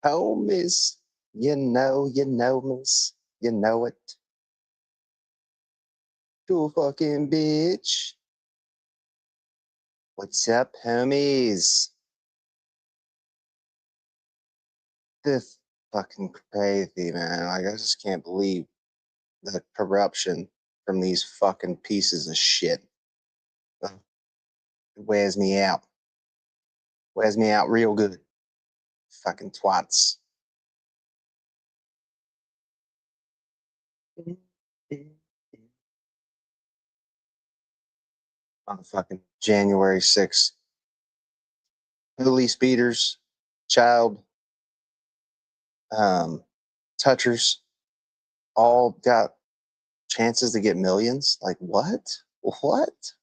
Homies, miss, you know it. Cool fucking bitch. What's up, homies? This fucking crazy, man. Like, I just can't believe the corruption from these fucking pieces of shit. It wears me out. Wears me out real good. Fucking twats. On fucking January 6th. Police beaters, child touchers, all got chances to get millions. Like, what? What?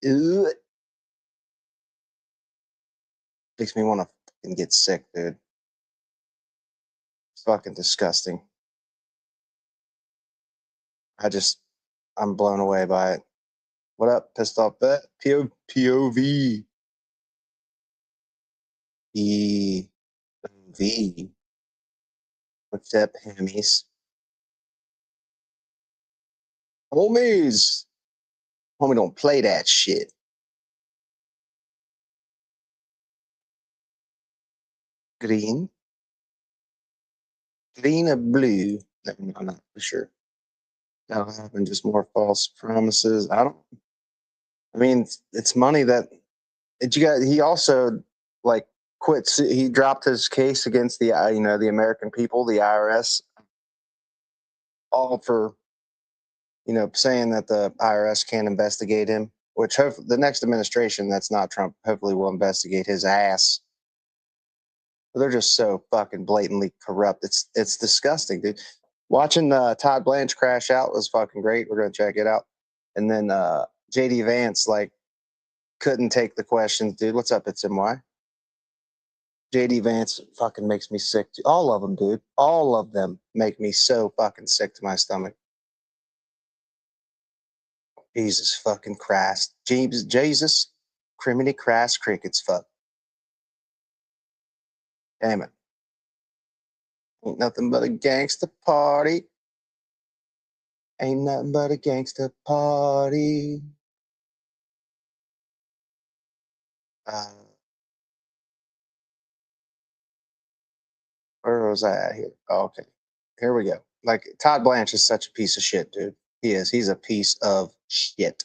Ew. Makes me want to fucking get sick, dude. It's fucking disgusting. I'm blown away by it. What up, pissed off bet? POV. POV. What's up, homies? Homies. Homie don't play that shit. Green. Green or blue? No, I'm not for sure. That'll happen. Just more false promises. I mean, it's money that he also like quit. He dropped his case against the the American people, the IRS, all for saying that the IRS can't investigate him. Which the next administration that's not Trump hopefully will investigate his ass. They're just so fucking blatantly corrupt. It's disgusting, dude. Watching Todd Blanche crash out was fucking great. We're gonna check it out. And then JD Vance couldn't take the questions, dude. What's up? It's MY. JD Vance fucking makes me sick. All of them, dude. All of them make me so fucking sick to my stomach. Jesus fucking Christ. Jesus. Criminy Christ crickets fuck. Damn it. Ain't nothing but a gangster party. Ain't nothing but a gangster party. Where was I at here? Oh, okay. Here we go. Like, Todd Blanche is such a piece of shit, dude. He is. He's a piece of shit.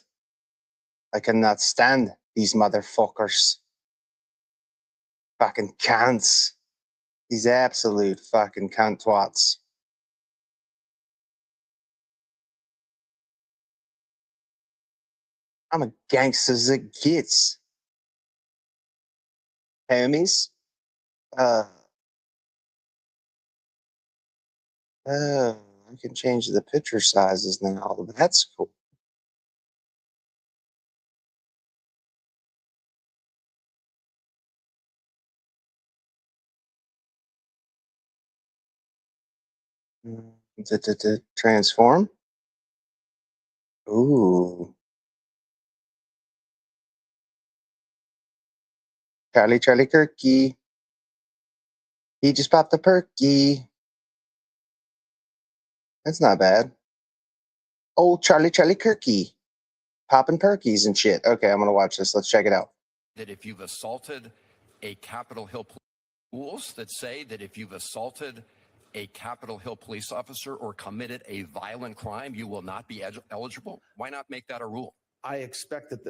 I cannot stand these motherfuckers. Fucking cunts. These absolute fucking cunt twats. I'm a gangster as it gets. Homies. Oh, I can change the picture sizes now. That's cool. Transform. Ooh. Charlie Kirky. He just popped the perky. That's not bad. Old Charlie Kirky. Popping perkies and shit. Okay, I'm going to watch this. Let's check it out. That if you've assaulted a Capitol Hill rules that say that if you've assaulted a Capitol Hill police officer or committed a violent crime, you will not be eligible? Why not make that a rule? I expect that,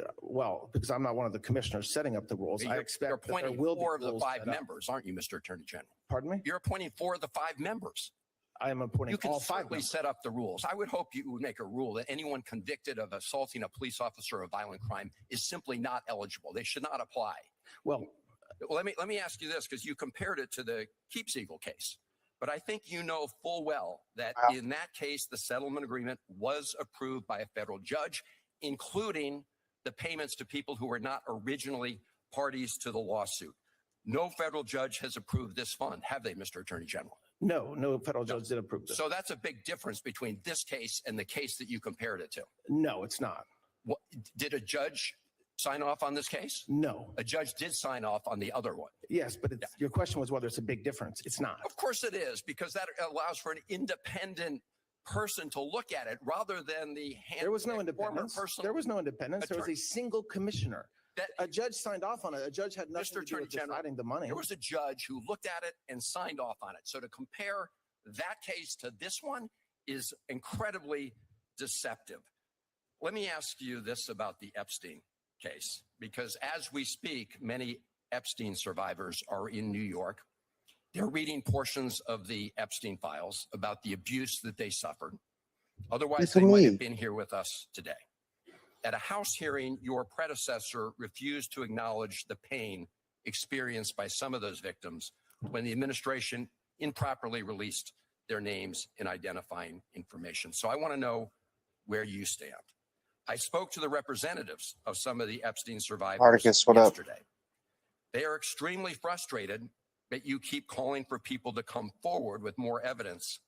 because I'm not one of the commissioners setting up the rules. I expect that there will be four of the rules five set up. members, aren't you, Mr. Attorney General? Pardon me? You're appointing 4 of the 5 members. I am appointing all 5 certainly members. set up the rules. I would hope you would make a rule that anyone convicted of assaulting a police officer or a violent crime is simply not eligible. They should not apply. Well, let me ask you this, because you compared it to the Keepsiegel case. But I think you know full well that in that case, the settlement agreement was approved by a federal judge, including the payments to people who were not originally parties to the lawsuit. No federal judge has approved this fund, have they, Mr. Attorney General? No federal judge did approve this. So that's a big difference between this case and the case that you compared it to. No, it's not. Did a judge sign off on this case? No. A judge did sign off on the other one. Yes, but your question was whether it's a big difference. It's not. Of course it is, because that allows for an independent person to look at it rather than the There was no independence. There was no independence. There was a single commissioner. A judge signed off on it. A judge had nothing to do with deciding the money. There was a judge who looked at it and signed off on it. So to compare that case to this one is incredibly deceptive. Let me ask you this about the Epstein case, because as we speak, many Epstein survivors are in New York. They're reading portions of the Epstein files about the abuse that they suffered. Otherwise, they might have been here with us today. At a House hearing, your predecessor refused to acknowledge the pain experienced by some of those victims when the administration improperly released their names and identifying information. So I want to know where you stand. I spoke to the representatives of some of the Epstein survivors yesterday. They are extremely frustrated that you keep calling for people to come forward with more evidence,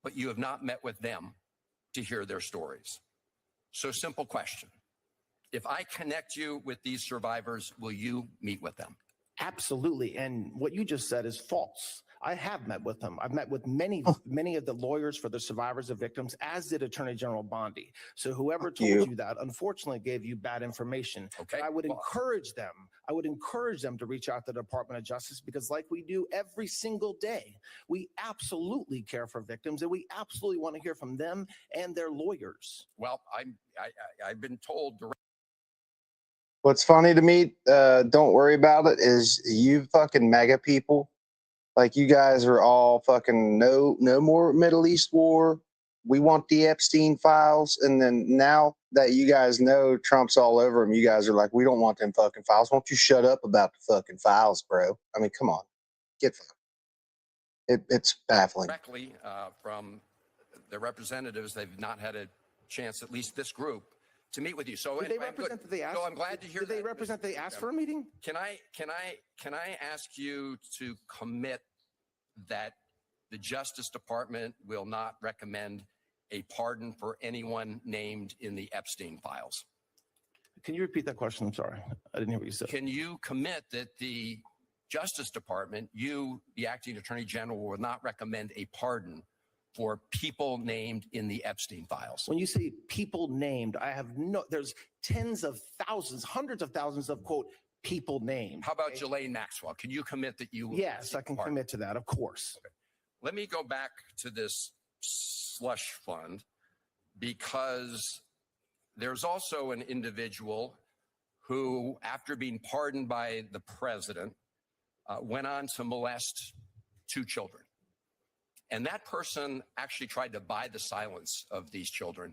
but you have not met with them to hear their stories. So simple question. If I connect you with these survivors, will you meet with them? Absolutely. And what you just said is false. I have met with them. I've met with many of the lawyers for the survivors of victims, as did Attorney General Bondi. So whoever told you that, unfortunately, gave you bad information. Okay. But I would encourage them. I would encourage them to reach out to the Department of Justice, because like we do every single day, we absolutely care for victims and we absolutely want to hear from them and their lawyers. Well, I've been told directly. What's funny to me, don't worry about it, is you fucking mega people. Like, you guys are all fucking no more Middle East war. We want the Epstein files. And then now that you guys know Trump's all over them, you guys are like, we don't want them fucking files. Won't you shut up about the fucking files, bro? I mean, come on. Get fucked. It's baffling. Directly from the representatives, they've not had a chance, at least this group, to meet with you. So did they represent that they asked? So I'm glad to hear did that. They represent they asked for a meeting? Can I ask you to commit that the Justice Department will not recommend a pardon for anyone named in the Epstein files? Can you repeat that question? I'm sorry. I didn't hear what you said. Can you commit that the Justice Department, you, the acting Attorney General, will not recommend a pardon for people named in the Epstein files? When you say people named, there's tens of thousands, hundreds of thousands of, quote, people named. How about Ghislaine Maxwell? Can you commit that you will? Yes, I can commit to that, of course. Okay. Let me go back to this slush fund, because there's also an individual who, after being pardoned by the president, went on to molest 2 children. And that person actually tried to buy the silence of these children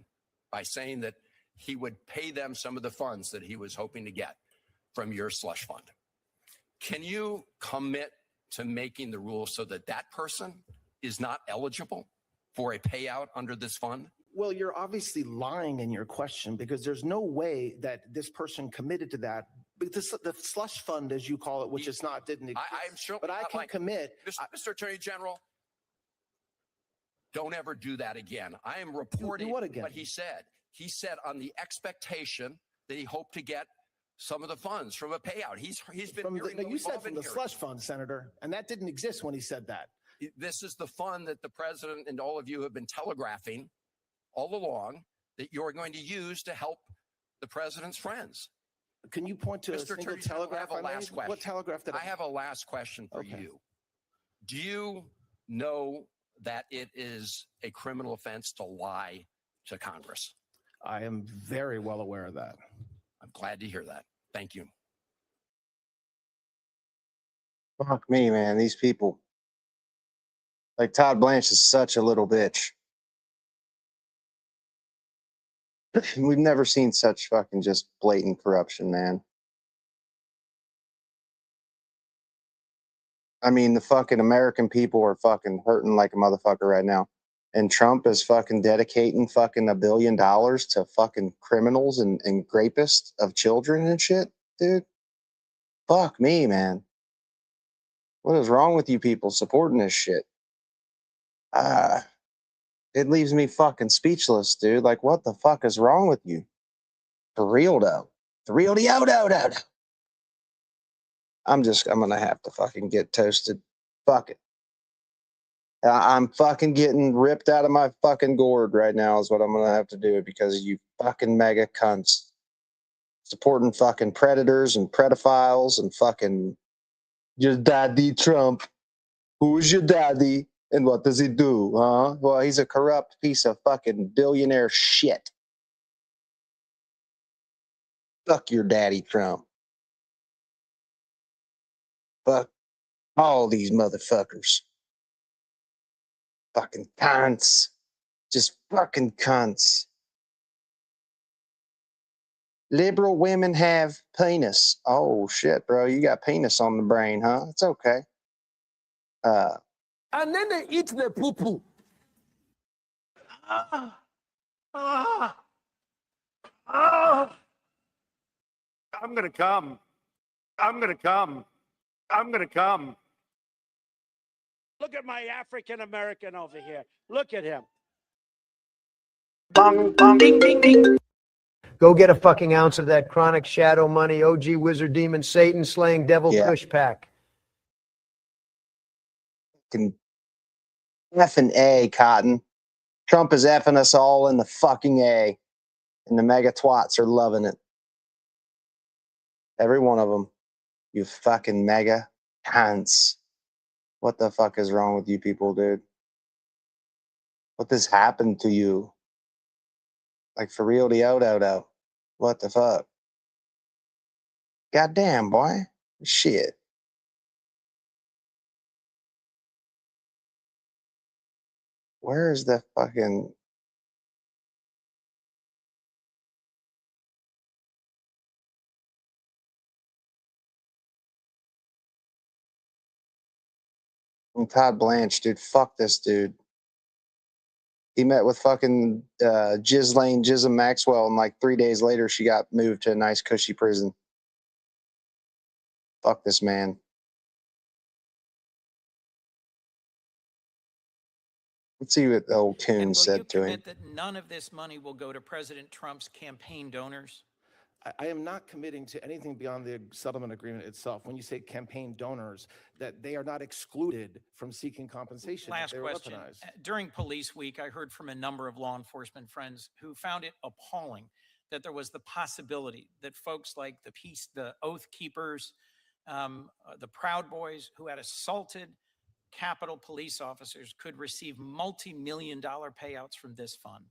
by saying that he would pay them some of the funds that he was hoping to get from your slush fund. Can you commit to making the rules so that that person is not eligible for a payout under this fund? Well, you're obviously lying in your question, because there's no way that this person committed to that. Because the slush fund, as you call it, which is not, didn't exist. I'm sure, but I can commit. Mr. Attorney General, don't ever do that again. I am reporting what he said. He said on the expectation that he hoped to get some of the funds from a payout. He's been you said from the slush fund, Senator, and that didn't exist when he said that. This is the fund that the president and all of you have been telegraphing all along that you're going to use to help the president's friends. Can you point to Mr. a single Attorney General, telegraph? I have a last question. What telegraph did I have a last question for Okay. you. Do you know that it is a criminal offense to lie to Congress? I am very well aware of that. I'm glad to hear that. Thank you. Fuck me, man. These people. Like, Todd Blanche is such a little bitch. We've never seen such fucking just blatant corruption, man. I mean, the fucking American people are fucking hurting like a motherfucker right now. And Trump is fucking dedicating fucking $1 billion to fucking criminals and rapists of children and shit, dude. Fuck me, man. What is wrong with you people supporting this shit? It leaves me fucking speechless, dude. Like, what the fuck is wrong with you? For real, though. The real deal. I'm gonna have to fucking get toasted. Fuck it. I'm fucking getting ripped out of my fucking gourd right now is what I'm gonna have to do because of you fucking mega cunts supporting fucking predators and pedophiles and fucking your daddy Trump. Who's your daddy and what does he do? Huh? Well, he's a corrupt piece of fucking billionaire shit. Fuck your daddy Trump. Fuck all these motherfuckers. Fucking cunts. Just fucking cunts. Liberal women have penis. Oh shit, bro. You got penis on the brain, huh? It's okay. And then they eat the poo-poo. I'm gonna come. I'm gonna come. I'm gonna come. Look at my African American over here. Look at him. Bong, bong, ding, ding, ding. Go get a fucking ounce of that chronic shadow money, OG wizard demon Satan slaying devil Kush pack. Can effing A, Cotton. Trump is effing us all in the fucking A. And the mega twats are loving it. Every one of them. You fucking mega cunts. What the fuck is wrong with you people, dude? What has happened to you? Like for real, the what the fuck? Goddamn, boy. Shit. Where is the fucking... And Todd Blanche, dude, fuck this dude. He met with fucking Ghislaine Jism Maxwell, and like 3 days later, she got moved to a nice, cushy prison. Fuck this man. Let's see what the old coon said to him. That none of this money will go to President Trump's campaign donors? I am not committing to anything beyond the settlement agreement itself. When you say campaign donors, that they are not excluded from seeking compensation. Last question. During Police Week, I heard from a number of law enforcement friends who found it appalling that there was the possibility that folks like the Oath Keepers, the Proud Boys who had assaulted Capitol police officers could receive multi-million-dollar payouts from this fund.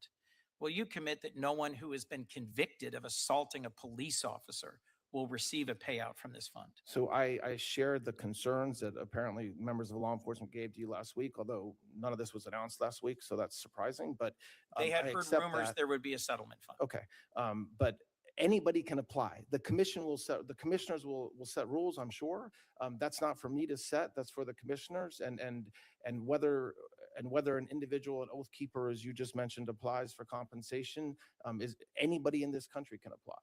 Will you commit that no one who has been convicted of assaulting a police officer will receive a payout from this fund? So I shared the concerns that apparently members of law enforcement gave to you last week, although none of this was announced last week, so that's surprising. But they had heard rumors there would be a settlement fund. Okay, but anybody can apply. The commission will set. The commissioners will set rules. I'm sure. That's not for me to set. That's for the commissioners. And whether an individual, an oath keeper, as you just mentioned, applies for compensation, is anybody in this country can apply.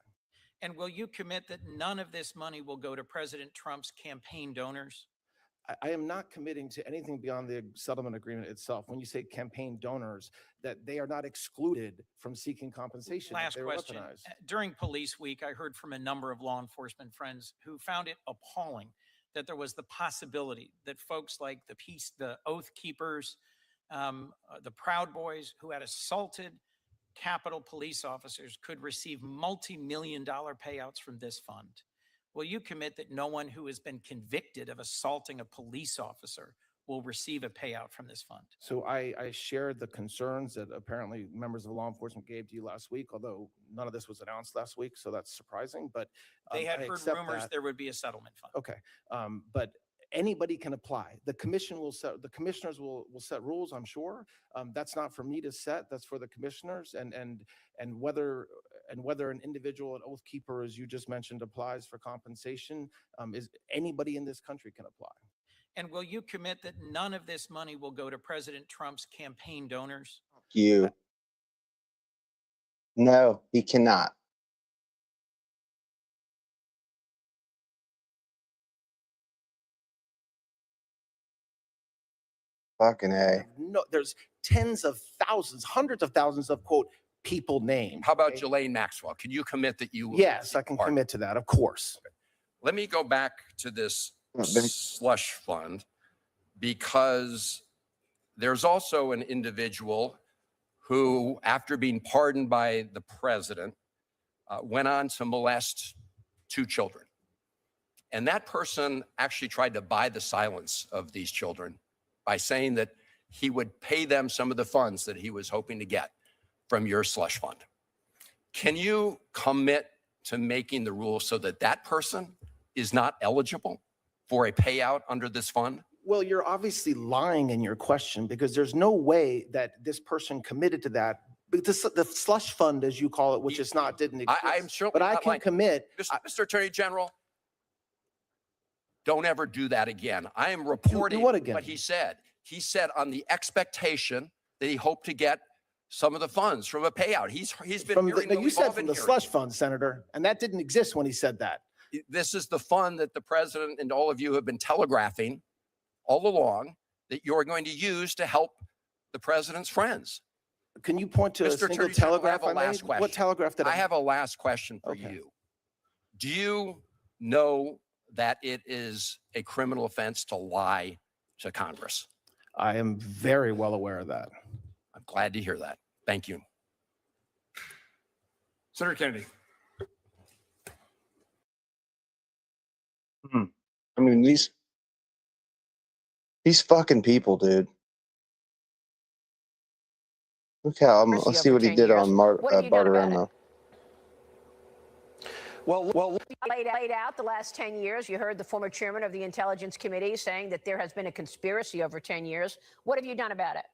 And will you commit that none of this money will go to President Trump's campaign donors? I am not committing to anything beyond the settlement agreement itself. When you say campaign donors, that they are not excluded from seeking compensation. Last question. During Police Week, I heard from a number of law enforcement friends who found it appalling that there was the possibility that folks like the Oath Keepers, the Proud Boys who had assaulted Capitol police officers could receive multi-million-dollar payouts from this fund. Will you commit that no one who has been convicted of assaulting a police officer will receive a payout from this fund? So I shared the concerns that apparently members of law enforcement gave to you last week, although none of this was announced last week, so that's surprising. But they had heard rumors there would be a settlement fund. Okay, but anybody can apply. The commission will set. The commissioners will set rules. I'm sure. That's not for me to set. That's for the commissioners. And whether an individual, an oath keeper, as you just mentioned, applies for compensation, is anybody in this country can apply. And will you commit that none of this money will go to President Trump's campaign donors? You. No, he cannot. Fucking A. No, there's tens of thousands, hundreds of thousands of, quote, people named. How about okay? Ghislaine Maxwell? Can you commit that you will? Yes, I can commit to that, of course. Let me go back to this Okay. slush fund, because there's also an individual who, after being pardoned by the president, went on to molest 2 children. And that person actually tried to buy the silence of these children by saying that he would pay them some of the funds that he was hoping to get from your slush fund. Can you commit to making the rules so that that person is not eligible for a payout under this fund? Well, you're obviously lying in your question, because there's no way that this person committed to that. Because the slush fund, as you call it, which is not, didn't exist. I'm sure, but I can commit. Mr. Attorney General, don't ever do that again. I am reporting what again? what he said. He said on the expectation that he hoped to get some of the funds from a payout. He's been From hearing the, what you we've said all from been the hearing. slush fund, Senator, and that didn't exist when he said that. This is the fund that the president and all of you have been telegraphing all along that you're going to use to help the president's friends. Can you point to a Mr. single Attorney General, I have telegraph a I last made? question. What telegraph did I have a last question for Okay. you. Do you know that it is a criminal offense to lie to Congress? I am very well aware of that. I'm glad to hear that. Thank you. Senator Kennedy. I mean, these fucking people, dude. Look how, let's see what he did on Barbarella. Well, Laid out the last 10 years. You heard the former chairman of the Intelligence Committee saying that there has been a conspiracy over 10 years. What have you done about it?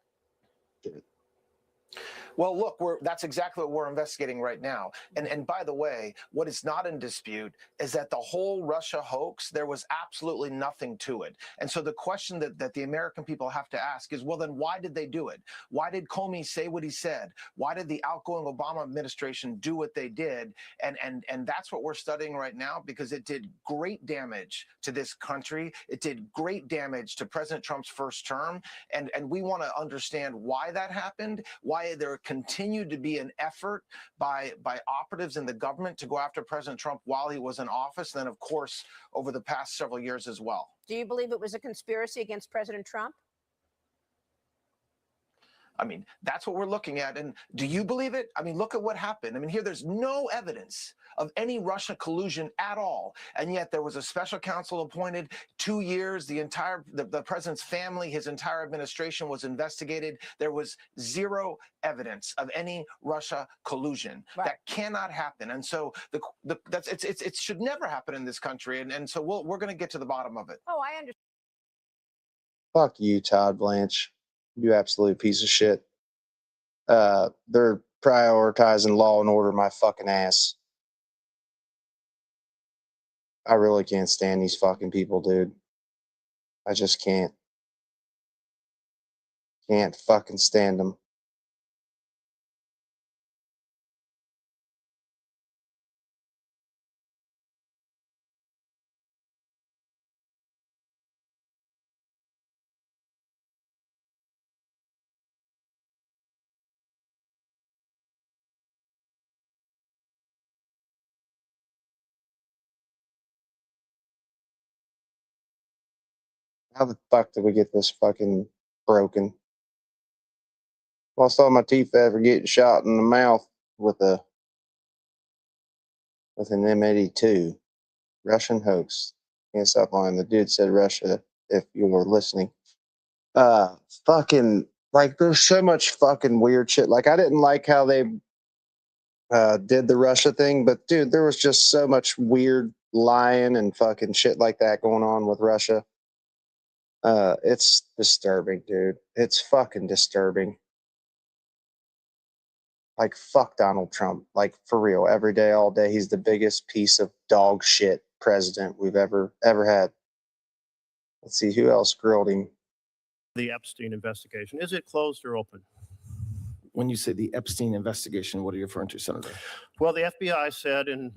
Well, look, that's exactly what we're investigating right now. And by the way, what is not in dispute is that the whole Russia hoax, there was absolutely nothing to it. And so the question that the American people have to ask is, well, then why did they do it? Why did Comey say what he said? Why did the outgoing Obama administration do what they did? And that's what we're studying right now, because it did great damage to this country. It did great damage to President Trump's first term. And we want to understand why that happened, why there continued to be an effort by operatives in the government to go after President Trump while he was in office, and then, of course, over the past several years as well. Do you believe it was a conspiracy against President Trump? I mean, that's what we're looking at. And do you believe it? I mean, look at what happened. I mean, here, there's no evidence of any Russia collusion at all. And yet there was a special counsel appointed, 2 years, the president's family, his entire administration was investigated. There was zero evidence of any Russia collusion. Right. That cannot happen. And so it should never happen in this country. And so we're going to get to the bottom of it. Oh, I understand. Fuck you, Todd Blanche. You absolute piece of shit. They're prioritizing law and order my fucking ass. I really can't stand these fucking people, dude. I just can't. Can't fucking stand them. How the fuck did we get this fucking broken? Lost all my teeth after getting shot in the mouth with an M82. Russian hoax. Can't stop lying. The dude said Russia, if you were listening. Fucking, like, there's so much fucking weird shit. Like, I didn't like how they did the Russia thing, but dude, there was just so much weird lying and fucking shit like that going on with Russia. It's disturbing, dude. It's fucking disturbing. Like, fuck Donald Trump. Like, for real, every day, all day, he's the biggest piece of dog shit president we've ever had. Let's see, who else grilled him? The Epstein investigation, is it closed or open? When you say the Epstein investigation, what are you referring to, Senator? Well, the FBI said in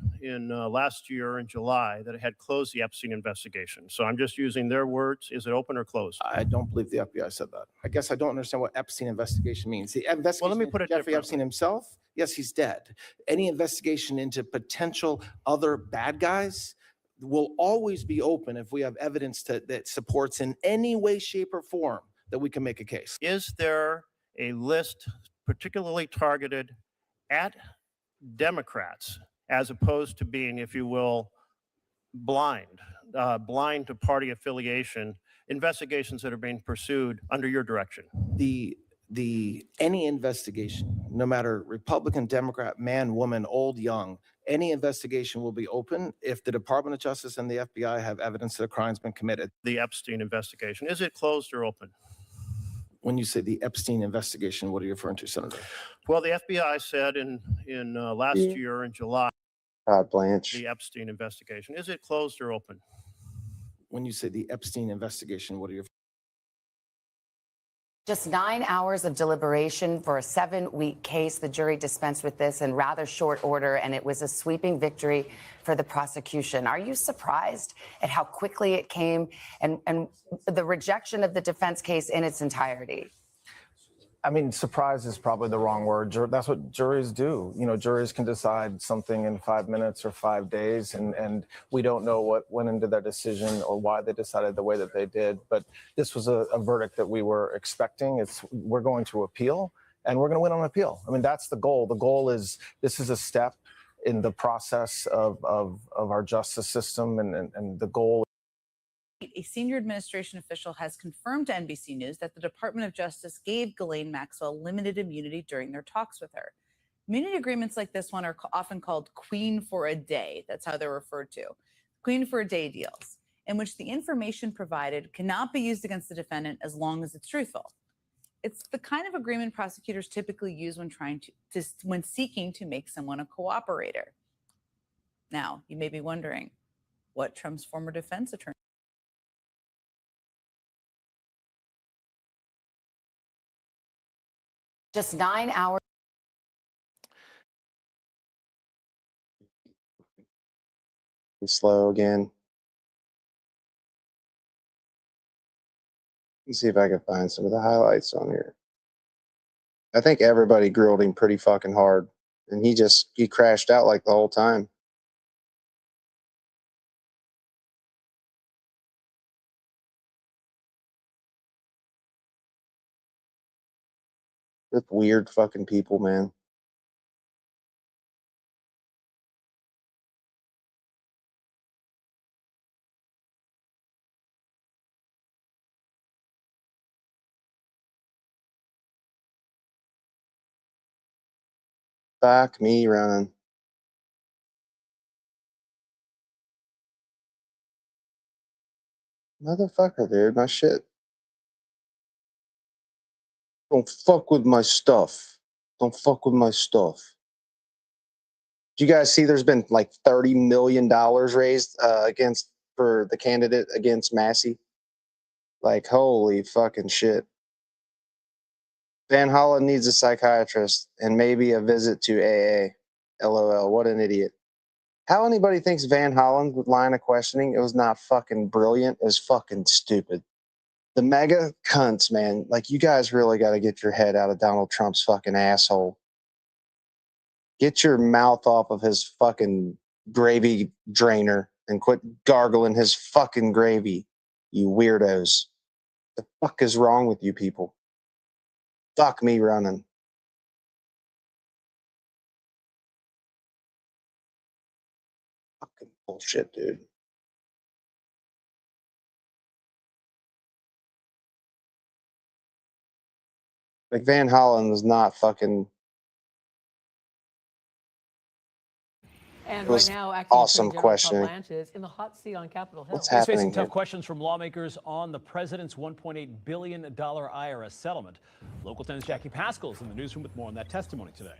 last year in July that it had closed the Epstein investigation. So I'm just using their words. Is it open or closed? I don't believe the FBI said that. I guess I don't understand what Epstein investigation means. The investigation Well, let me put it into Jeffrey differently. Epstein himself, yes, he's dead. Any investigation into potential other bad guys will always be open if we have evidence that supports in any way, shape, or form that we can make a case. Is there a list particularly targeted at Democrats as opposed to being, if you will, blind to party affiliation, investigations that are being pursued under your direction? Any investigation, no matter Republican, Democrat, man, woman, old, young, any investigation will be open if the Department of Justice and the FBI have evidence that a crime's been committed. The Epstein investigation, is it closed or open? When you say the Epstein investigation, what are you referring to, Senator? Well, the FBI said in last year in July, Todd Blanche. the Epstein investigation, is it closed or open? When you say the Epstein investigation, what are you? Just 9 hours of deliberation for a 7-week case. The jury dispensed with this in rather short order, and it was a sweeping victory for the prosecution. Are you surprised at how quickly it came and the rejection of the defense case in its entirety? I mean, surprise is probably the wrong word. That's what juries do. You know, juries can decide something in 5 minutes or 5 days, and we don't know what went into their decision or why they decided the way that they did. But this was a verdict that we were expecting. We're going to appeal, and we're going to win on appeal. I mean, that's the goal. The goal is this is a step in the process of our justice system, and the goal. A senior administration official has confirmed to NBC News that the Department of Justice gave Ghislaine Maxwell limited immunity during their talks with her. Immunity agreements like this one are often called Queen for a Day. That's how they're referred to. Queen for a Day deals, in which the information provided cannot be used against the defendant as long as it's truthful. It's the kind of agreement prosecutors typically use when when seeking to make someone a cooperator. Now, you may be wondering, what Trump's former defense attorney? Just 9 hours. Slow again. Let's see if I can find some of the highlights on here. I think everybody grilled him pretty fucking hard, and he crashed out like the whole time. With weird fucking people, man. Fuck me running. Motherfucker, dude, my shit. Don't fuck with my stuff. Don't fuck with my stuff. Do you guys see there's been like $30 million raised for the candidate against Massey? Like, holy fucking shit. Van Hollen needs a psychiatrist and maybe a visit to AA. LOL, what an idiot. How anybody thinks Van Hollen's line of questioning, it was not fucking brilliant, it was fucking stupid. The mega cunts, man. Like, you guys really got to get your head out of Donald Trump's fucking asshole. Get your mouth off of his fucking gravy drainer and quit gargling his fucking gravy, you weirdos. The fuck is wrong with you people? Fuck me running. Fucking bullshit, dude. Like, Van Hollen was not fucking. And It was right now, acting awesome Attorney General Todd questioning. Blanche is in the hot seat on Capitol Hill. What's He's happening facing tough here? questions from lawmakers on the president's $1.8 billion IRS settlement. Local 10's Jackie Pascal's in the newsroom with more on that testimony today.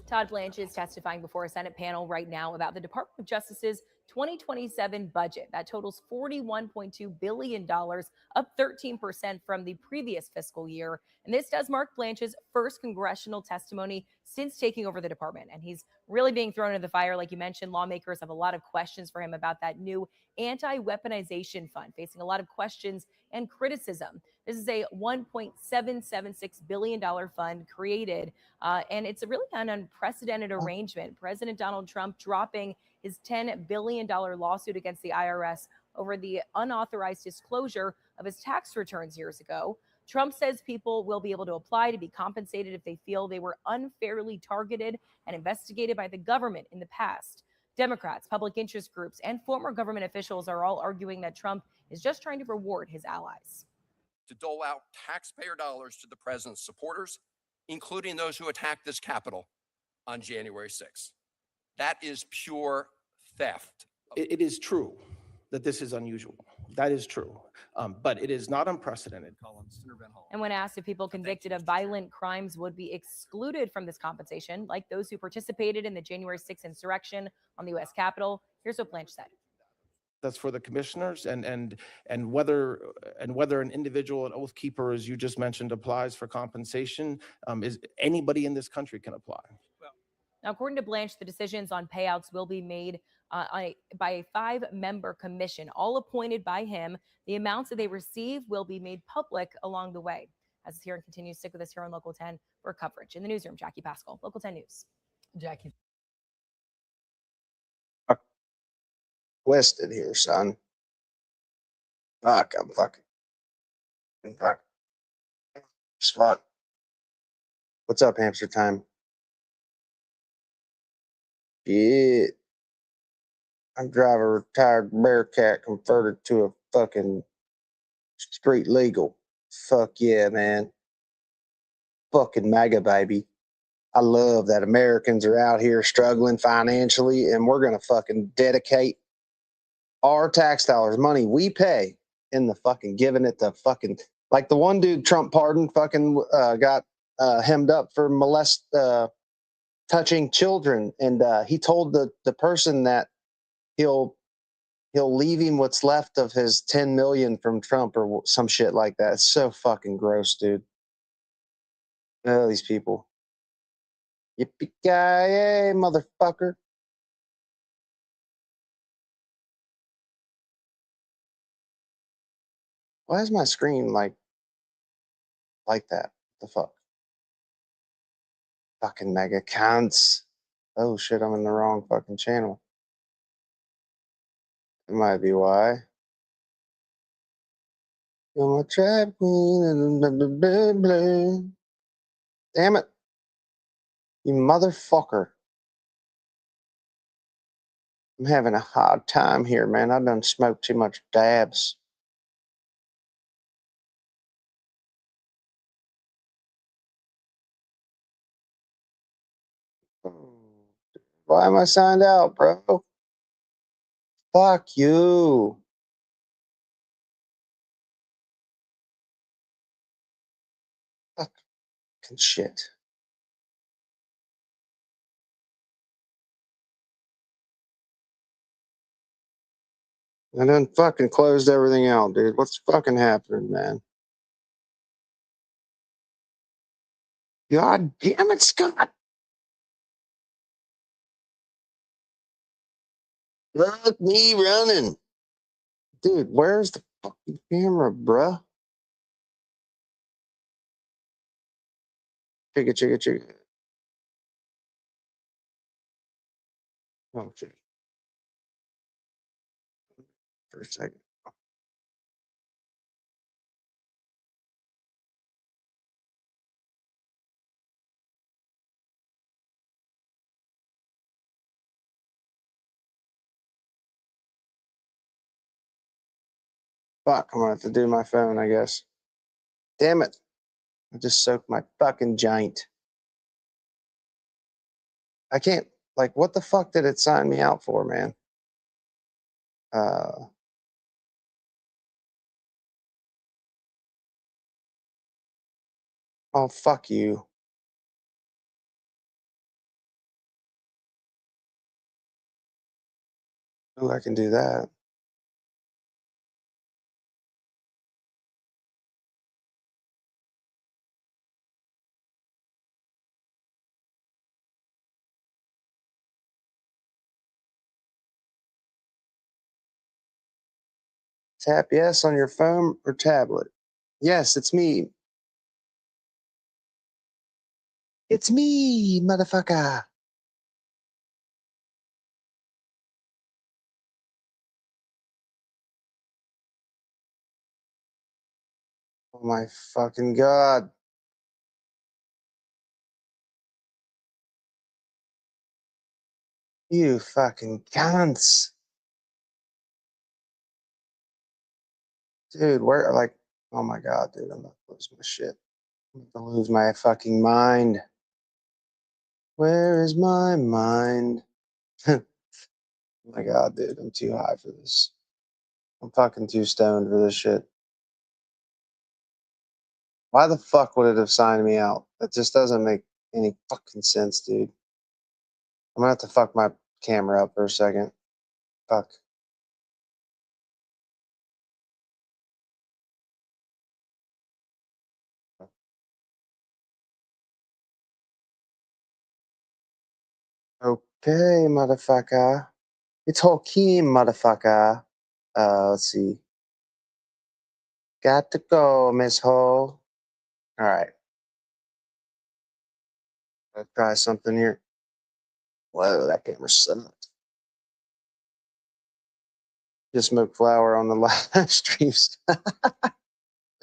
Todd Blanche is testifying before a Senate panel right now about the Department of Justice's 2027 budget. That totals $41.2 billion, up 13% from the previous fiscal year. And this does mark Blanche's first congressional testimony since taking over the department. And he's really being thrown into the fire. Like you mentioned, lawmakers have a lot of questions for him about that new Anti-Weaponization Fund, facing a lot of questions and criticism. This is a $1.776 billion fund created, and it's a really an unprecedented arrangement. President Donald Trump dropping his $10 billion lawsuit against the IRS over the unauthorized disclosure of his tax returns years ago. Trump says people will be able to apply to be compensated if they feel they were unfairly targeted and investigated by the government in the past. Democrats, public interest groups, and former government officials are all arguing that Trump is just trying to reward his allies. To dole out taxpayer dollars to the president's supporters, including those who attacked this Capitol on January 6th. That is pure theft. It is true that this is unusual. That is true. But it is not unprecedented. And when asked if people convicted of violent crimes would be excluded from this compensation, like those who participated in the January 6th insurrection on the U.S. Capitol, here's what Blanche said. That's for the commissioners, and whether an individual, an oath keeper, as you just mentioned, applies for compensation, is anybody in this country can apply. Now, according to Blanche, the decisions on payouts will be made by a 5-member commission, all appointed by him. The amounts that they receive will be made public along the way. As this hearing continues, stick with us here on Local 10 for coverage. In the newsroom, Jackie Pascal, Local 10 News. Jackie. Twisted here, son. Fuck, I'm fucking. Fuck. Fuck. What's up, hamster time? Shit. I'm driving a retired Bearcat converted to a fucking street legal. Fuck yeah, man. Fucking MAGA, baby. I love that Americans are out here struggling financially, and we're going to fucking dedicate our tax dollars, money we pay, in the fucking giving it to fucking, like the one dude Trump pardoned fucking got hemmed up for touching children, and he told the person that he'll leave him what's left of his 10 million from Trump or some shit like that. It's so fucking gross, dude. Oh, these people. Yippee-ki-yay, motherfucker. Why is my screen like that? The fuck? Fucking mega cunts. Oh shit, I'm in the wrong fucking channel. It might be why. You're my trap queen and blah, blah, blah. Damn it. You motherfucker. I'm having a hard time here, man. I done smoked too much dabs. Why am I signed out, bro? Fuck you. Fucking shit. I done fucking closed everything out, dude. What's fucking happening, man? God damn it, Scott. Look me running. Dude, where's the fucking camera, bruh? Chicka. Oh, shit. For a second. Fuck, I'm gonna have to do my phone, I guess. Damn it. I just soaked my fucking giant. I can't, like, what the fuck did it sign me out for, man? Oh, fuck you. Oh, I can do that. Tap yes on your phone or tablet. Yes, it's me. It's me, motherfucker. Oh my fucking God. You fucking cunts. Dude, where, like, oh my God, dude, I'm about to lose my shit. I'm about to lose my fucking mind. Where is my mind? Oh my God, dude, I'm too high for this. I'm fucking too stoned for this shit. Why the fuck would it have signed me out? That just doesn't make any fucking sense, dude. I'm gonna have to fuck my camera up for a second. Fuck. Okay, motherfucker. It's Hakeem, motherfucker. Let's see. Got to go, Miss Ho. All right. Let's try something here. Whoa, that camera sucks. Just smoked flower on the live streams.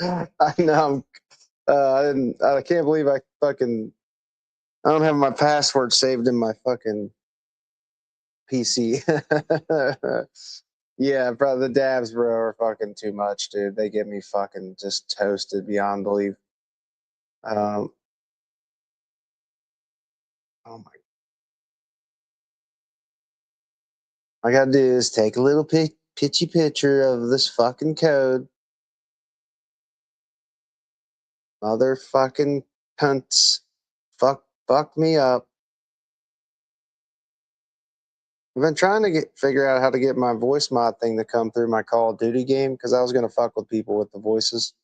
I know. I can't believe I don't have my password saved in my fucking PC. Yeah, bro, the dabs, bro, are fucking too much, dude. They get me fucking just toasted beyond belief. Oh my. All I gotta do is take a little pitchy picture of this fucking code. Motherfucking cunts. Fuck me up. I've been trying to figure out how to get my voice mod thing to come through my Call of Duty game because I was gonna fuck with people with the voices.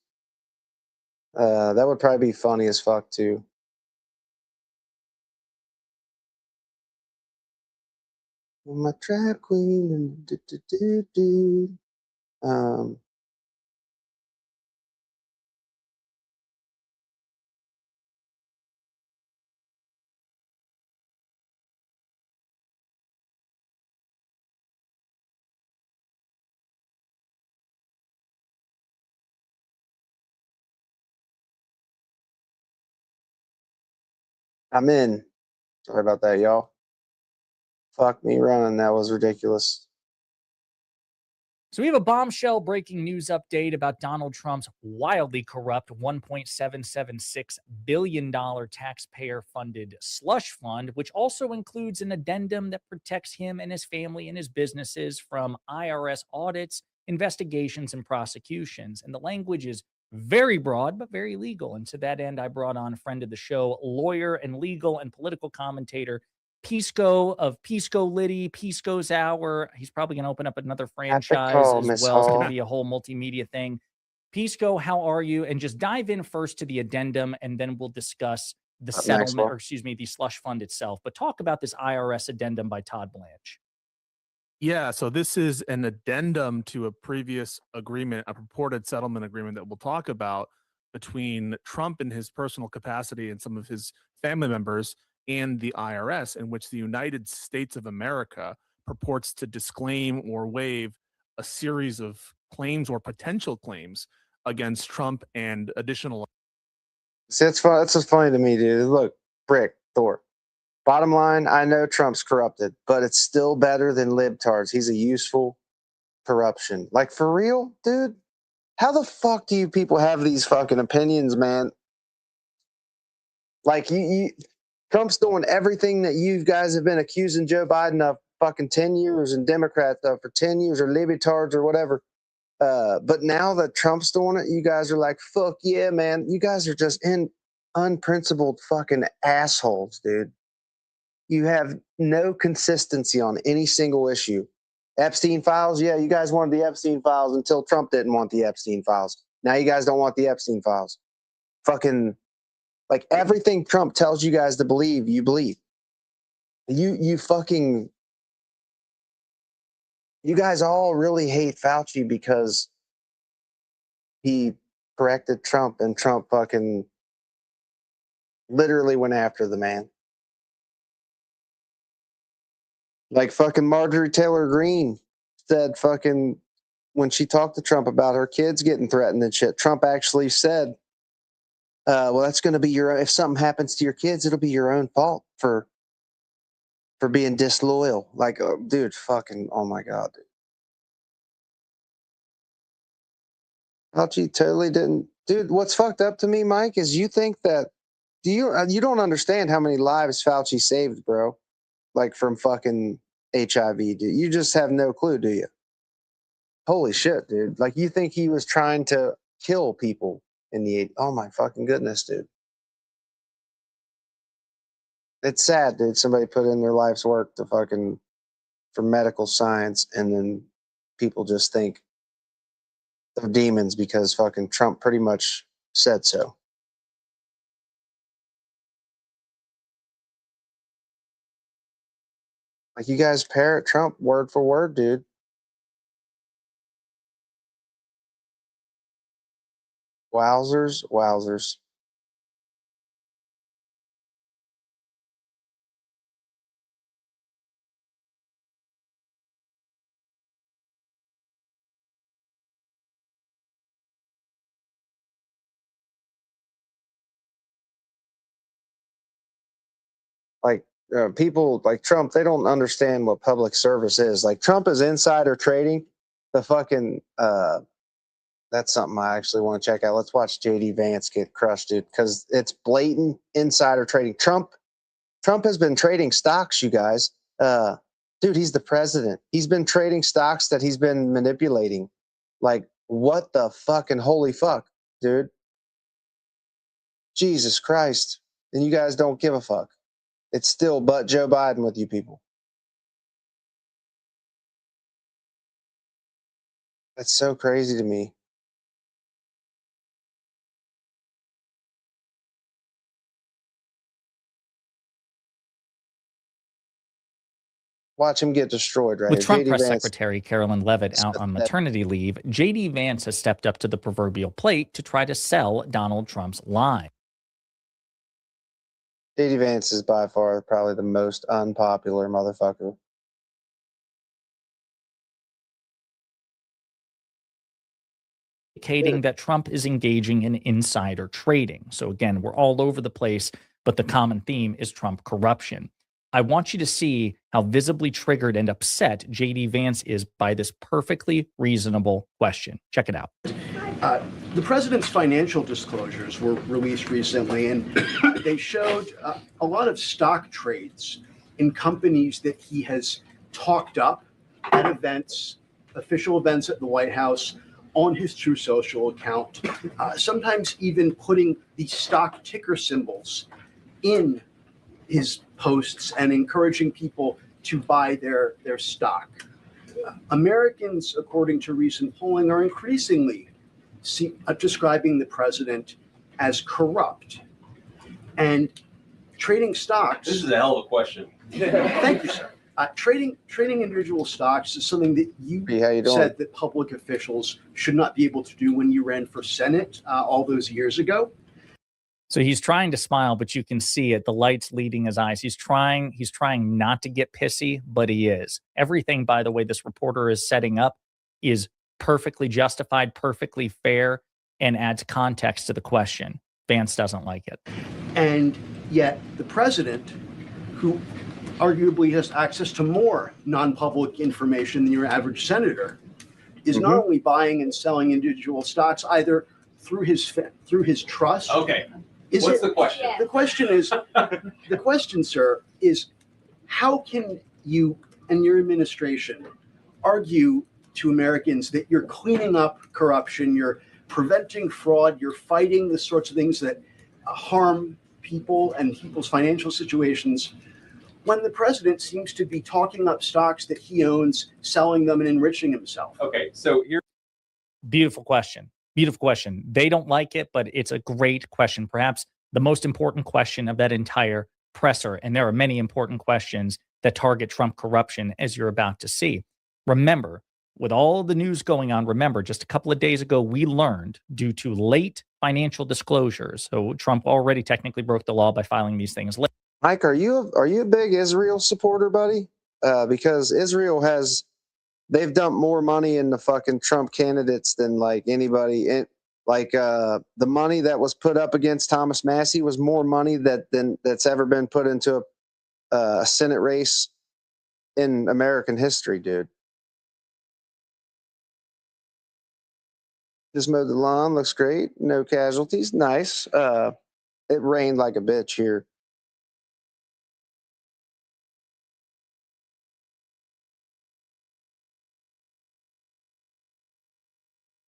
That would probably be funny as fuck too. My trap queen and do. I'm in. Sorry about that, y'all. Fuck me running. That was ridiculous. So we have a bombshell breaking news update about Donald Trump's wildly corrupt $1.776 billion taxpayer-funded slush fund, which also includes an addendum that protects him and his family and his businesses from IRS audits, investigations, and prosecutions. And the language is very broad, but very legal. And to that end, I brought on a friend of the show, lawyer and legal and political commentator, Pisco of Pisco Liddy, Pisco's Hour. He's probably going to open up another franchise as well. It's going to be a whole multimedia thing. Pisco, how are you? And just dive in first to the addendum, and then we'll discuss the settlement, or excuse me, the slush fund itself. But talk about this IRS addendum by Todd Blanche. Yeah, so this is an addendum to a previous agreement, a purported settlement agreement that we'll talk about between Trump in his personal capacity and some of his family members and the IRS, in which the United States of America purports to disclaim or waive a series of claims or potential claims against Trump and additional. See, that's fun. That's just funny to me, dude. Look, Brick, Thor. Bottom line, I know Trump's corrupted, but it's still better than libtards. He's a useful corruption. Like, for real, dude? How the fuck do you people have these fucking opinions, man? Like, Trump's doing everything that you guys have been accusing Joe Biden of fucking 10 years and Democrats of for 10 years or libtards or whatever. But now that Trump's doing it, you guys are like, fuck yeah, man. You guys are just unprincipled fucking assholes, dude. You have no consistency on any single issue. Epstein files. Yeah, you guys wanted the Epstein files until Trump didn't want the Epstein files. Now you guys don't want the Epstein files. Fucking, like, everything Trump tells you guys to believe, you believe. You fucking, you guys all really hate Fauci because he corrected Trump, and Trump fucking literally went after the man. Like fucking Marjorie Taylor Greene said fucking when she talked to Trump about her kids getting threatened and shit, Trump actually said, well, that's going to be if something happens to your kids, it'll be your own fault for being disloyal. Like, dude, fucking, oh my God, dude. Fauci totally didn't. Dude, what's fucked up to me, Mike, is you think that, you don't understand how many lives Fauci saved, bro. Like from fucking HIV, dude. You just have no clue, do you? Holy shit, dude. Like, you think he was trying to kill people in the 80s? Oh my fucking goodness, dude. It's sad, dude. Somebody put in their life's work to fucking, for medical science, and then people just think they're demons because fucking Trump pretty much said so. Like, you guys parrot Trump word for word, dude. Wowzers, wowzers. Like, people like Trump, they don't understand what public service is. Like, Trump is insider trading. The fucking, that's something I actually want to check out. Let's watch JD Vance get crushed, dude, because it's blatant insider trading. Trump has been trading stocks, you guys. Dude, he's the president. He's been trading stocks that he's been manipulating. Like, what the fucking holy fuck, dude? Jesus Christ. And you guys don't give a fuck. It's still but Joe Biden with you people. That's so crazy to me. Watch him get destroyed, right? With Trump JD Press Vance, Secretary Carolyn Leavitt out on maternity leave, JD Vance has stepped up to the proverbial plate to try to sell Donald Trump's lie. JD Vance is by far probably the most unpopular motherfucker. Indicating that Trump is engaging in insider trading. So again, we're all over the place, but the common theme is Trump corruption. I want you to see how visibly triggered and upset JD Vance is by this perfectly reasonable question. Check it out. The president's financial disclosures were released recently, and they showed a lot of stock trades in companies that he has talked up at events, official events at the White House, on his True Social account, sometimes even putting the stock ticker symbols in his posts and encouraging people to buy their stock. Americans, according to recent polling, are increasingly describing the president as corrupt. And trading stocks... This is a hell of a question. Thank you, sir. Trading individual stocks is something that you said that public officials should not be able to do when you ran for Senate all those years ago. So he's trying to smile, but you can see it. The light's leading his eyes. He's trying not to get pissy, but he is. Everything, by the way, this reporter is setting up is perfectly justified, perfectly fair, and adds context to the question. Vance doesn't like it. And yet the president, who arguably has access to more non-public information than your average senator, is not only buying and selling individual stocks either through his trust. Okay. What's the question? The question is, the question, sir, is how can you and your administration argue to Americans that you're cleaning up corruption, you're preventing fraud, you're fighting the sorts of things that harm people and people's financial situations, when the president seems to be talking up stocks that he owns, selling them, and enriching himself? Okay, so here. Beautiful question. Beautiful question. They don't like it, but it's a great question. Perhaps the most important question of that entire presser. And there are many important questions that target Trump corruption, as you're about to see. Remember, with all the news going on, remember, just a couple of days ago, we learned due to late financial disclosures. So Trump already technically broke the law by filing these things late. Mike, are you a big Israel supporter, buddy? Because Israel they've dumped more money in the fucking Trump candidates than like anybody. The money that was put up against Thomas Massey was more money that's ever been put into a Senate race in American history, dude. Just mowed the lawn, looks great. No casualties, nice. It rained like a bitch here.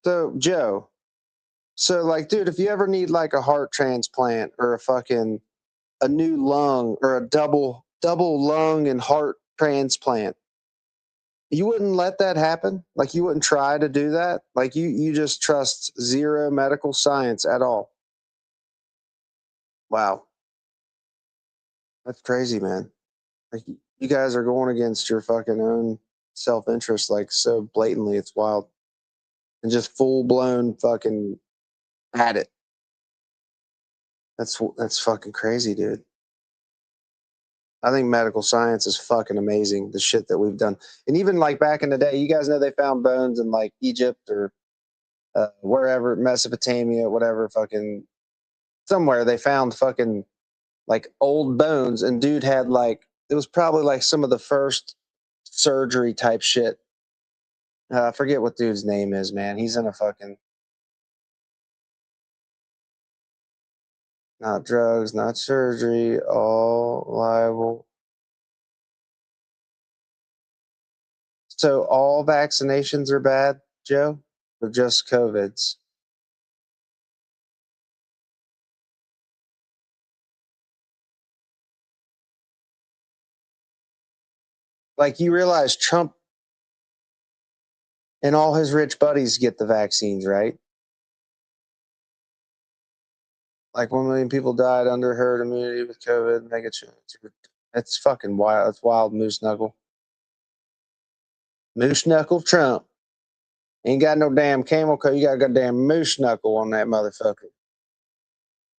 So, Joe, like, dude, if you ever need like a heart transplant or a new lung or a double lung and heart transplant, you wouldn't let that happen? Like, you wouldn't try to do that? Like, you just trust zero medical science at all? Wow. That's crazy, man. Like, you guys are going against your fucking own self-interest, like, so blatantly. It's wild. And just full-blown fucking at it. That's fucking crazy, dude. I think medical science is fucking amazing, the shit that we've done. And even like back in the day, you guys know they found bones in like Egypt or wherever, Mesopotamia, whatever, fucking somewhere they found fucking like old bones. And dude had like, it was probably like some of the first surgery type shit. I forget what dude's name is, man. He's in a fucking, not drugs, not surgery, all liable. So all vaccinations are bad, Joe, or just COVID's? Like, you realize Trump and all his rich buddies get the vaccines, right? Like 1 million people died under herd immunity with COVID. It's fucking wild. It's wild, Moose Knuckle. Moose Knuckle Trump. Ain't got no damn camel coat. You got a goddamn moose knuckle on that motherfucker.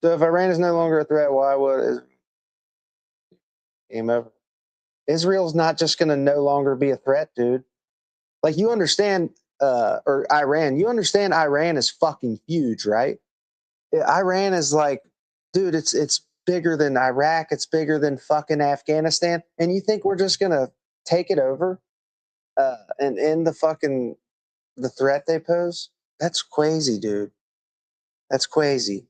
So if Iran is no longer a threat, why would Israel? Game over. Israel's not just going to no longer be a threat, dude. Like, you understand, or Iran, you understand Iran is fucking huge, right? Iran is like, dude, it's bigger than Iraq. It's bigger than fucking Afghanistan. And you think we're just going to take it over and end the threat they pose? That's crazy, dude. That's crazy.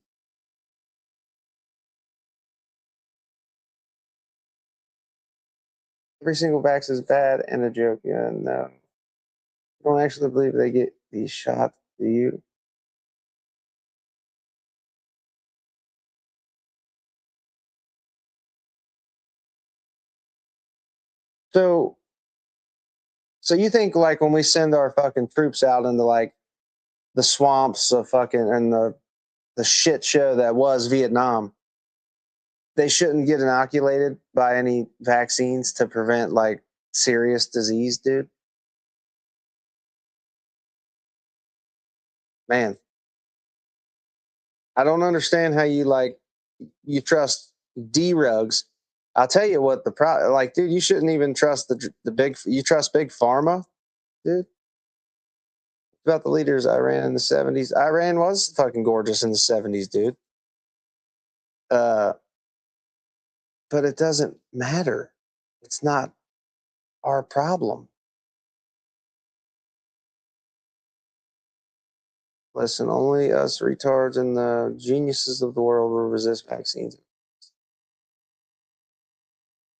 Every single vax is bad and a joke. Yeah, no. I don't actually believe they get these shots. Do you? So you think like when we send our fucking troops out into like the swamps of fucking and the shit show that was Vietnam, they shouldn't get inoculated by any vaccines to prevent like serious disease, dude? Man, I don't understand how you trust D-rugs. I'll tell you what like, dude, you shouldn't even trust you trust big pharma, dude. About the leaders Iran in the 70s. Iran was fucking gorgeous in the 70s, dude. But it doesn't matter. It's not our problem. Listen, only us retards and the geniuses of the world will resist vaccines.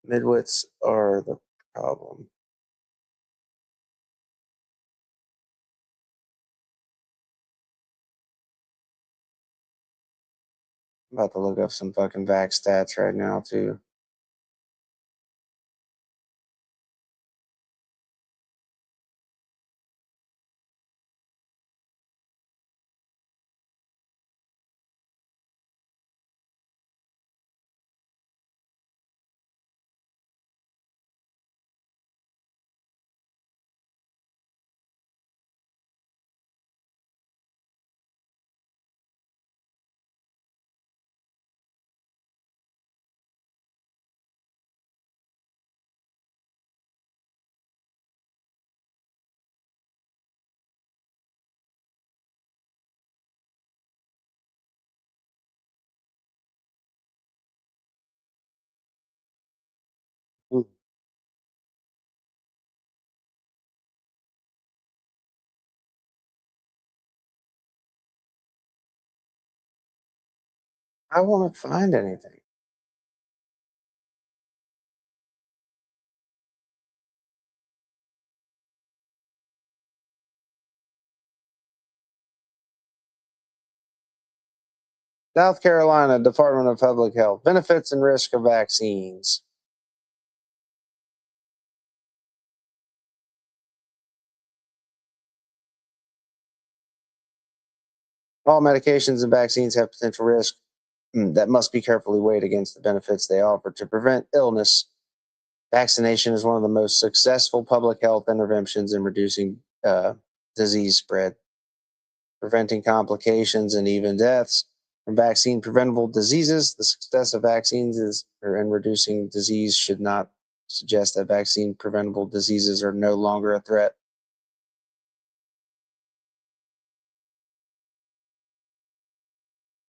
Midwits are the problem. I'm about to look up some fucking vax stats right now, too. I won't find anything. South Carolina Department of Public Health, benefits and risk of vaccines. All medications and vaccines have potential risk that must be carefully weighed against the benefits they offer to prevent illness. Vaccination is one of the most successful public health interventions in reducing disease spread, preventing complications and even deaths from vaccine preventable diseases. The success of vaccines in reducing disease should not suggest that vaccine preventable diseases are no longer a threat.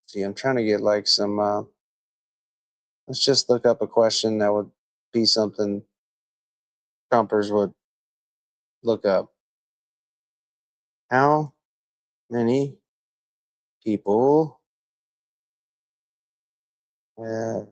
See, I'm trying to get like some, let's just look up a question that would be something Trumpers would look up. How many people have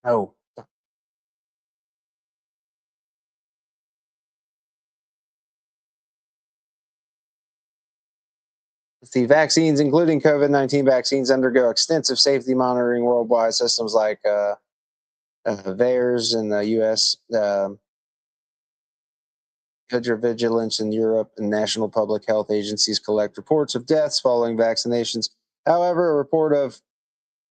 oh, the vaccines, including COVID-19 vaccines, undergo extensive safety monitoring worldwide. Systems like VAERS in the U.S., Vigilance in Europe, and national public health agencies collect reports of deaths following vaccinations. However, a report of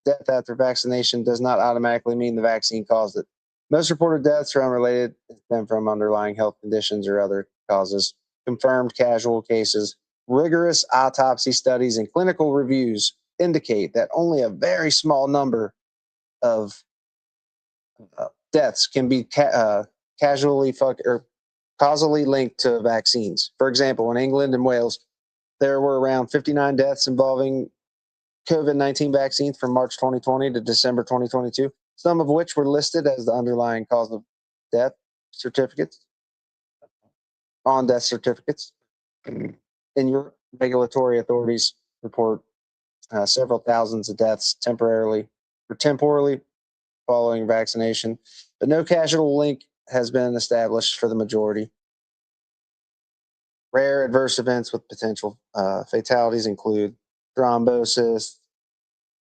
death after vaccination does not automatically mean the vaccine caused it. Most reported deaths are unrelated to them from underlying health conditions or other causes. Confirmed casual cases, rigorous autopsy studies, and clinical reviews indicate that only a very small number of deaths can be causally linked to vaccines. For example, in England and Wales, there were around 59 deaths involving COVID-19 vaccines from March 2020 to December 2022, some of which were listed as the underlying cause of death certificates, on death certificates. In Europe, regulatory authorities report several thousands of deaths temporarily following vaccination, but no causal link has been established for the majority. Rare adverse events with potential fatalities include thrombosis,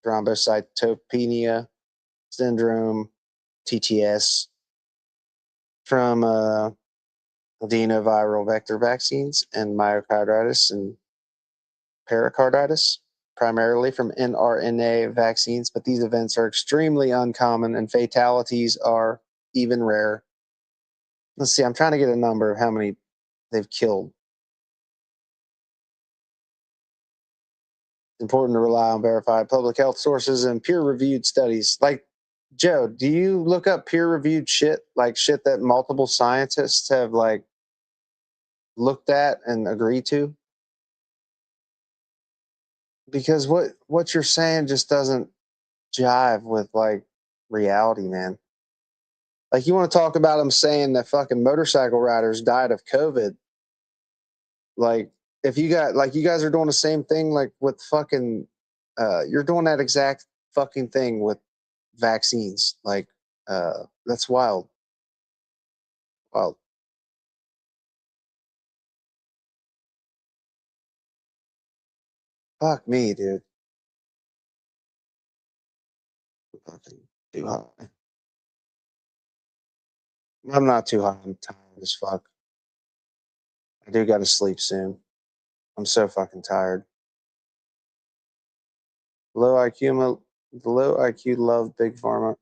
thrombocytopenia syndrome, TTS, from adenoviral vector vaccines, and myocarditis and pericarditis, primarily from mRNA vaccines. But these events are extremely uncommon, and fatalities are even rare. Let's see, I'm trying to get a number of how many they've killed. It's important to rely on verified public health sources and peer-reviewed studies. Like, Joe, do you look up peer-reviewed shit, like shit that multiple scientists have like looked at and agreed to? Because what you're saying just doesn't jive with like reality, man. Like, you want to talk about them saying that fucking motorcycle riders died of COVID. Like, if you got, like, you guys are doing the same thing, like with fucking, you're doing that exact fucking thing with vaccines. Like, that's wild. Wild. Fuck me, dude. Fucking too high. I'm not too high. I'm tired as fuck. I do got to sleep soon. I'm so fucking tired. Low IQ, the low IQ love big pharma.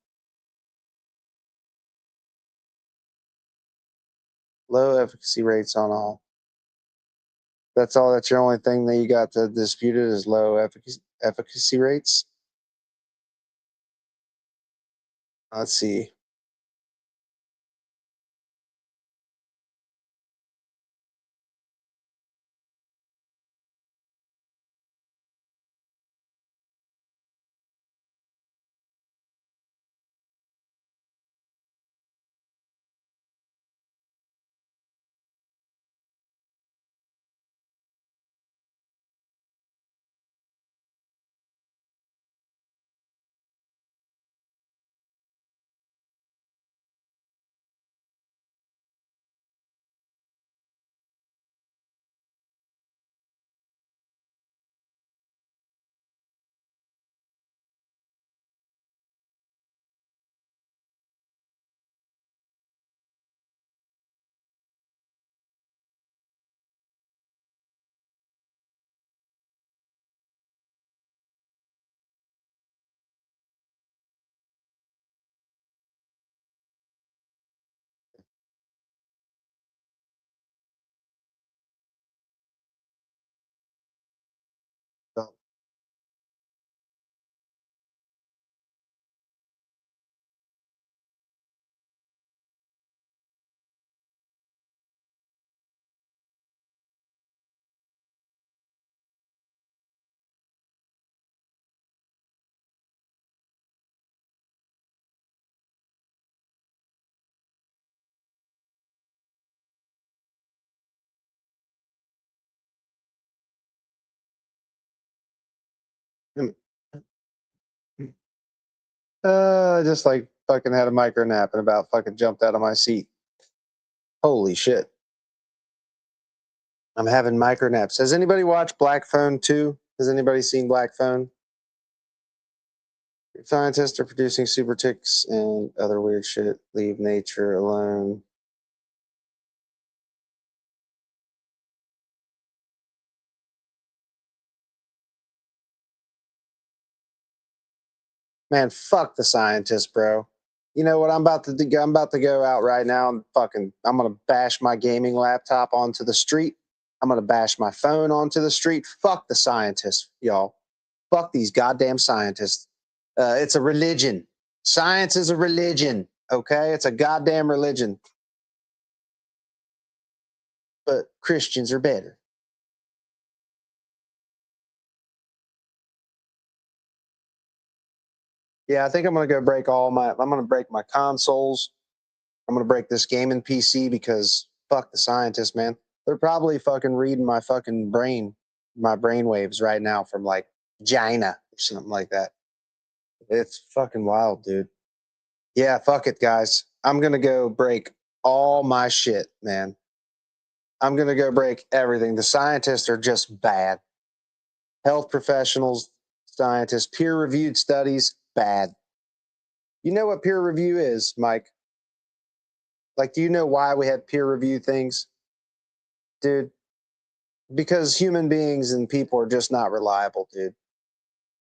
Low efficacy rates on all. That's all. That's your only thing that you got to dispute it is low efficacy rates. Let's see. Just like fucking had a micro nap and about fucking jumped out of my seat. Holy shit. I'm having micro naps. Has anybody watched Black Phone 2? Has anybody seen Black Phone? Scientists are producing super ticks and other weird shit. Leave nature alone. Man, fuck the scientists, bro. You know what? I'm about to do? I'm about to go out right now and I'm gonna bash my gaming laptop onto the street. I'm gonna bash my phone onto the street. Fuck the scientists, y'all. Fuck these goddamn scientists. It's a religion. Science is a religion. Okay, it's a goddamn religion. But Christians are better. Yeah, I think I'm gonna go break I'm gonna break my consoles. I'm gonna break this gaming PC because fuck the scientists, man. They're probably fucking reading my fucking my brain waves right now from like China or something like that. It's fucking wild, dude. Yeah, fuck it, guys. I'm gonna go break all my shit, man. I'm gonna go break everything. The scientists are just bad. Health professionals, scientists, peer-reviewed studies, bad. You know what peer review is, Mike? Like, do you know why we have peer review things? Dude, because human beings and people are just not reliable, dude.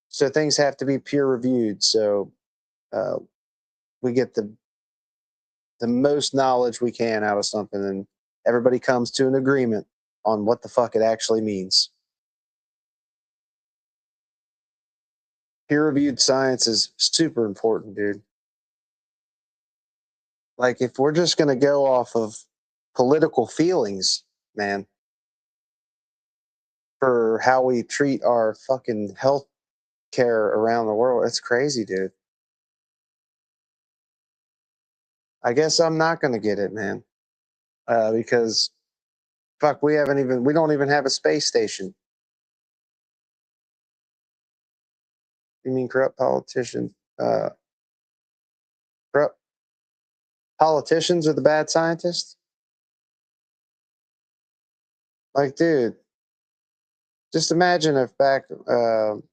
So things have to be peer reviewed. So we get the most knowledge we can out of something, and everybody comes to an agreement on what the fuck it actually means. Peer reviewed science is super important, dude. Like, if we're just going to go off of political feelings, man, for how we treat our fucking health care around the world, it's crazy, dude. I guess I'm not going to get it, man, because fuck, we don't even have a space station. You mean corrupt politicians? Corrupt politicians are the bad scientists? Like, dude, just imagine if back in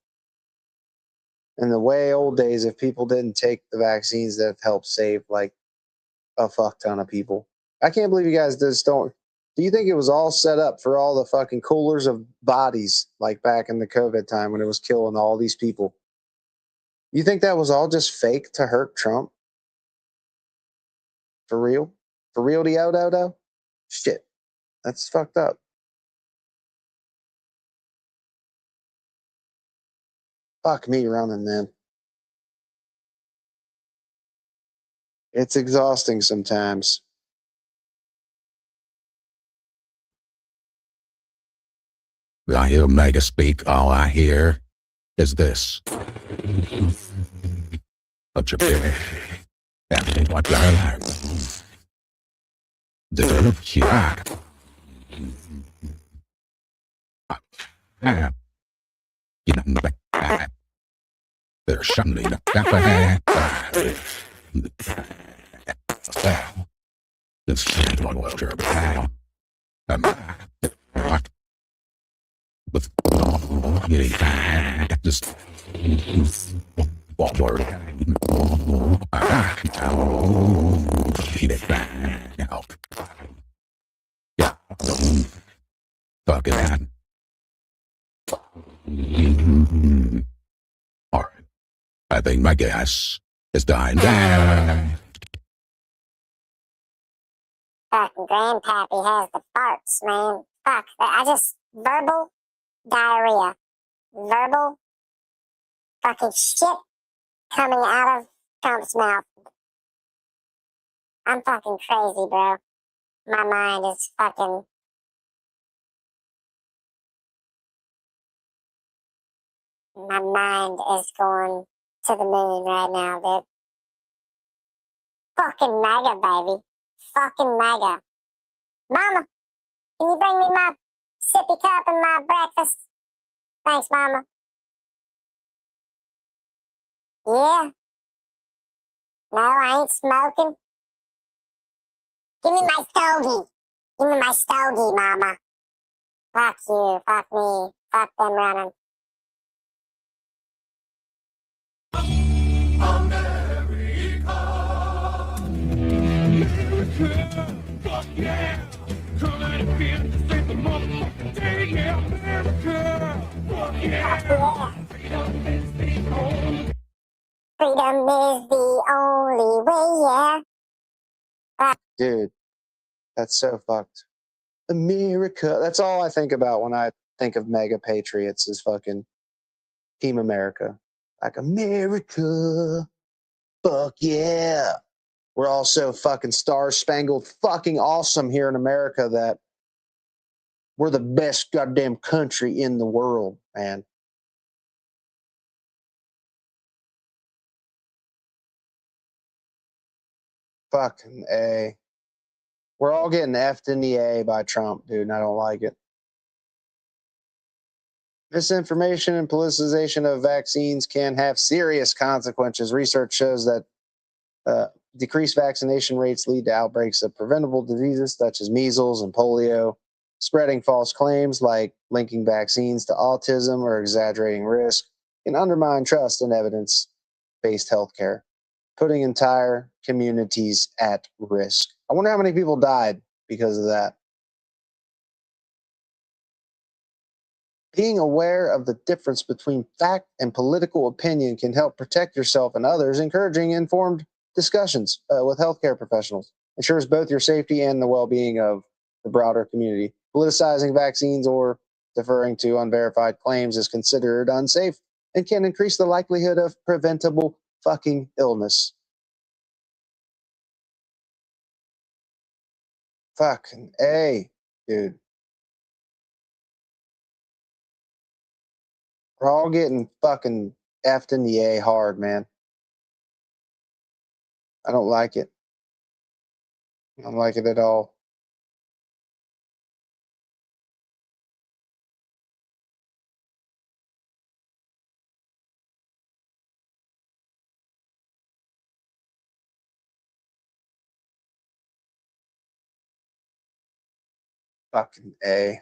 the way old days, if people didn't take the vaccines that have helped save like a fuck ton of people. I can't believe you guys just don't. Do you think it was all set up for all the fucking coolers of bodies like back in the COVID time when it was killing all these people? You think that was all just fake to hurt Trump? For real? For real, Diodo? Shit. That's fucked up. Fuck me running, man. It's exhausting sometimes. I hear Mega speak. All I hear is this. What you feel? Everything what you heard. You know, there's something this is one was terrible. With just forward. Yeah. Fuck it. All right. I think my gas is dying down. Fucking Grandpappy has the farts, man. Fuck. Verbal diarrhea. Verbal fucking shit coming out of Trump's mouth. I'm fucking crazy, bro. My mind is fucking... My mind is going to the moon right now, dude. Fucking MAGA, baby. Fucking MAGA. Mama, can you bring me my sippy cup and my breakfast? Thanks, Mama. Yeah. No, I ain't smoking. Give me my stogie. Give me my stogie, mama. Fuck you. Fuck me. Fuck them running. Fuck yeah! Come and feel to save the motherfucking day, yeah, America! Fuck yeah! Freedom is the only. Freedom is the only way, yeah. Dude, that's so fucked. America. That's all I think about when I think of mega patriots is fucking Team America. Like, America. Fuck yeah. We're all so fucking star-spangled fucking awesome here in America that we're the best goddamn country in the world, man. Fucking A. We're all getting effed in the A by Trump, dude, and I don't like it. Misinformation and politicization of vaccines can have serious consequences. Research shows that decreased vaccination rates lead to outbreaks of preventable diseases such as measles and polio. Spreading false claims like linking vaccines to autism or exaggerating risk can undermine trust in evidence-based healthcare, putting entire communities at risk. I wonder how many people died because of that. Being aware of the difference between fact and political opinion can help protect yourself and others, encouraging informed discussions with healthcare professionals. Ensures both your safety and the well-being of the broader community. Politicizing vaccines or deferring to unverified claims is considered unsafe and can increase the likelihood of preventable fucking illness. Fucking A, dude. We're all getting fucking effed in the A hard, man. I don't like it. I don't like it at all. Fucking A.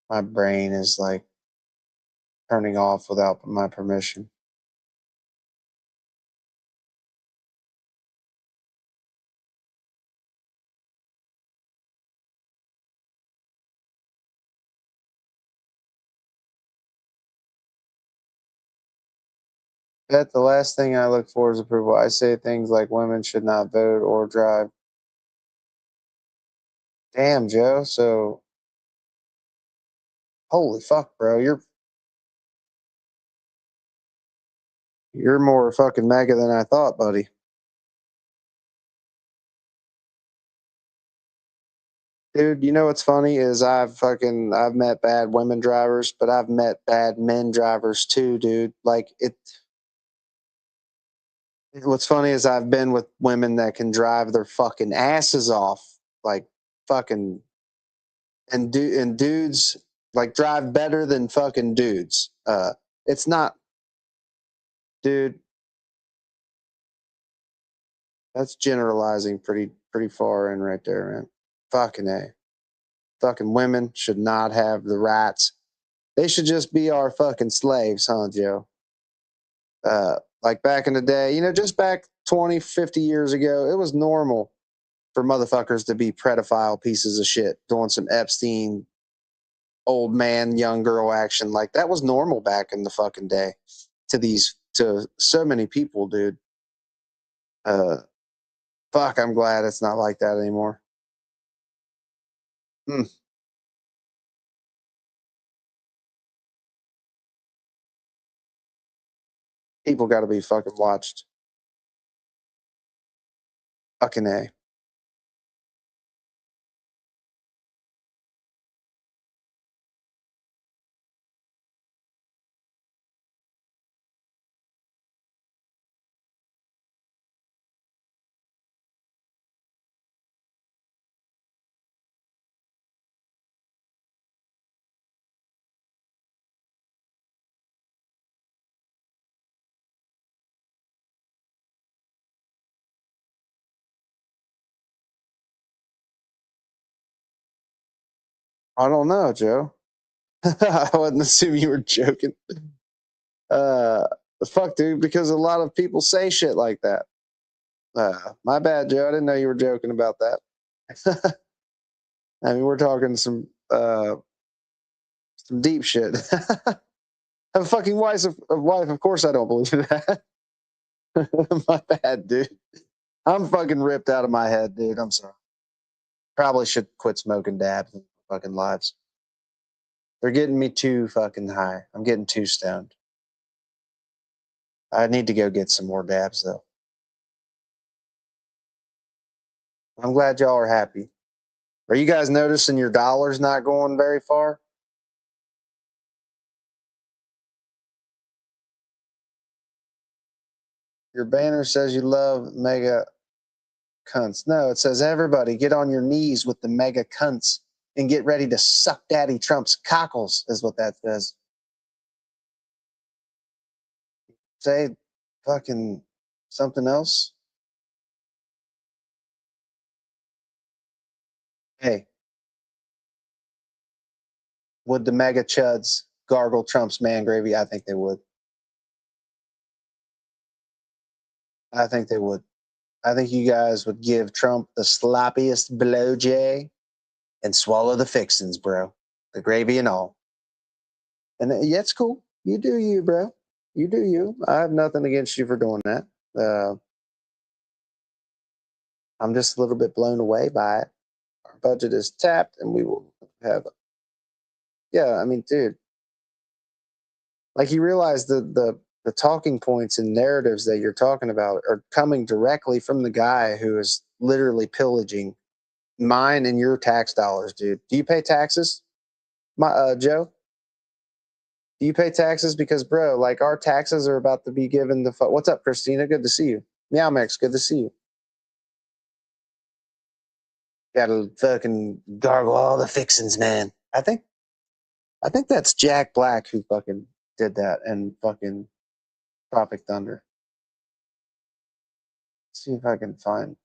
My brain is like turning off without my permission. Bet the last thing I look for is approval. I say things like women should not vote or drive. Damn, Joe. So, holy fuck, bro. You're more fucking mega than I thought, buddy. Dude, you know what's funny is I've met bad women drivers, but I've met bad men drivers too, dude. Like what's funny is I've been with women that can drive their fucking asses off, like fucking, and dudes like drive better than fucking dudes. It's not, dude. That's generalizing pretty far in right there, man. Fucking A. Fucking women should not have the rights. They should just be our fucking slaves, huh, Joe? Like back in the day, just back 20, 50 years ago, it was normal for motherfuckers to be pedophile pieces of shit, doing some Epstein old man, young girl action. Like that was normal back in the fucking day to so many people, dude. Fuck, I'm glad it's not like that anymore. People got to be fucking watched. Fucking A. I don't know, Joe. I wouldn't assume you were joking. Fuck, dude, because a lot of people say shit like that. My bad, Joe. I didn't know you were joking about that. I mean, we're talking some deep shit. Have a fucking wife. Of course, I don't believe that. My bad, dude. I'm fucking ripped out of my head, dude. I'm sorry. Probably should quit smoking dabs in fucking lives. They're getting me too fucking high. I'm getting too stoned. I need to go get some more dabs, though. I'm glad y'all are happy. Are you guys noticing your dollar's not going very far? Your banner says you love mega cunts. No, it says everybody get on your knees with the mega cunts and get ready to suck Daddy Trump's cockles, is what that says. Say fucking something else. Hey, would the mega chuds gargle Trump's man gravy? I think they would. I think they would. I think you guys would give Trump the sloppiest blowjay and swallow the fixins, bro. The gravy and all. And yeah, it's cool. You do you, bro. You do you. I have nothing against you for doing that. I'm just a little bit blown away by it. Our budget is tapped, and we will have. Yeah, I mean, dude. Like, you realize the talking points and narratives that you're talking about are coming directly from the guy who is literally pillaging mine and your tax dollars, dude. Do you pay taxes, Joe? Do you pay taxes? Because, bro, like, our taxes are about to be given the what's up, Christina? Good to see you. Meow Max, good to see you. Gotta fucking gargle all the fixins, man. I think that's Jack Black who fucking did that and fucking Tropic Thunder. Let's see if I can find.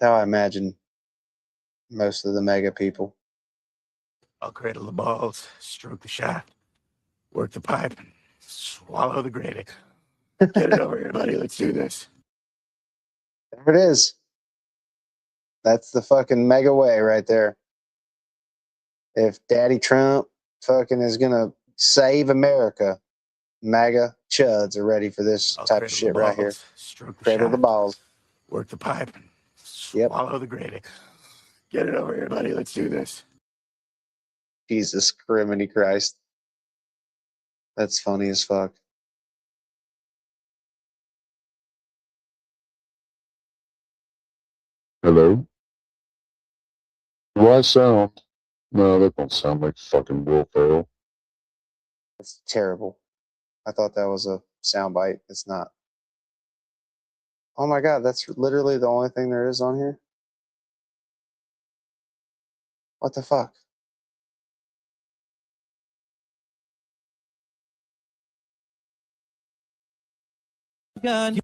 How I imagine most of the mega people. I'll cradle the balls, stroke the shaft, work the pipe, swallow the gravy. Get it over here, buddy. Let's do this. There it is. That's the fucking mega way right there. If Daddy Trump fucking is gonna save America, MAGA chuds are ready for this type of shit right here. Cradle the balls. Work the pipe. Swallow the gravy. Get it over here, buddy. Let's do this. Jesus criminy Christ. That's funny as fuck. Hello? Do I sound? No, that don't sound like fucking Will Ferrell. That's terrible. I thought that was a soundbite. It's not. Oh my god, that's literally the only thing there is on here? What the fuck? Gun,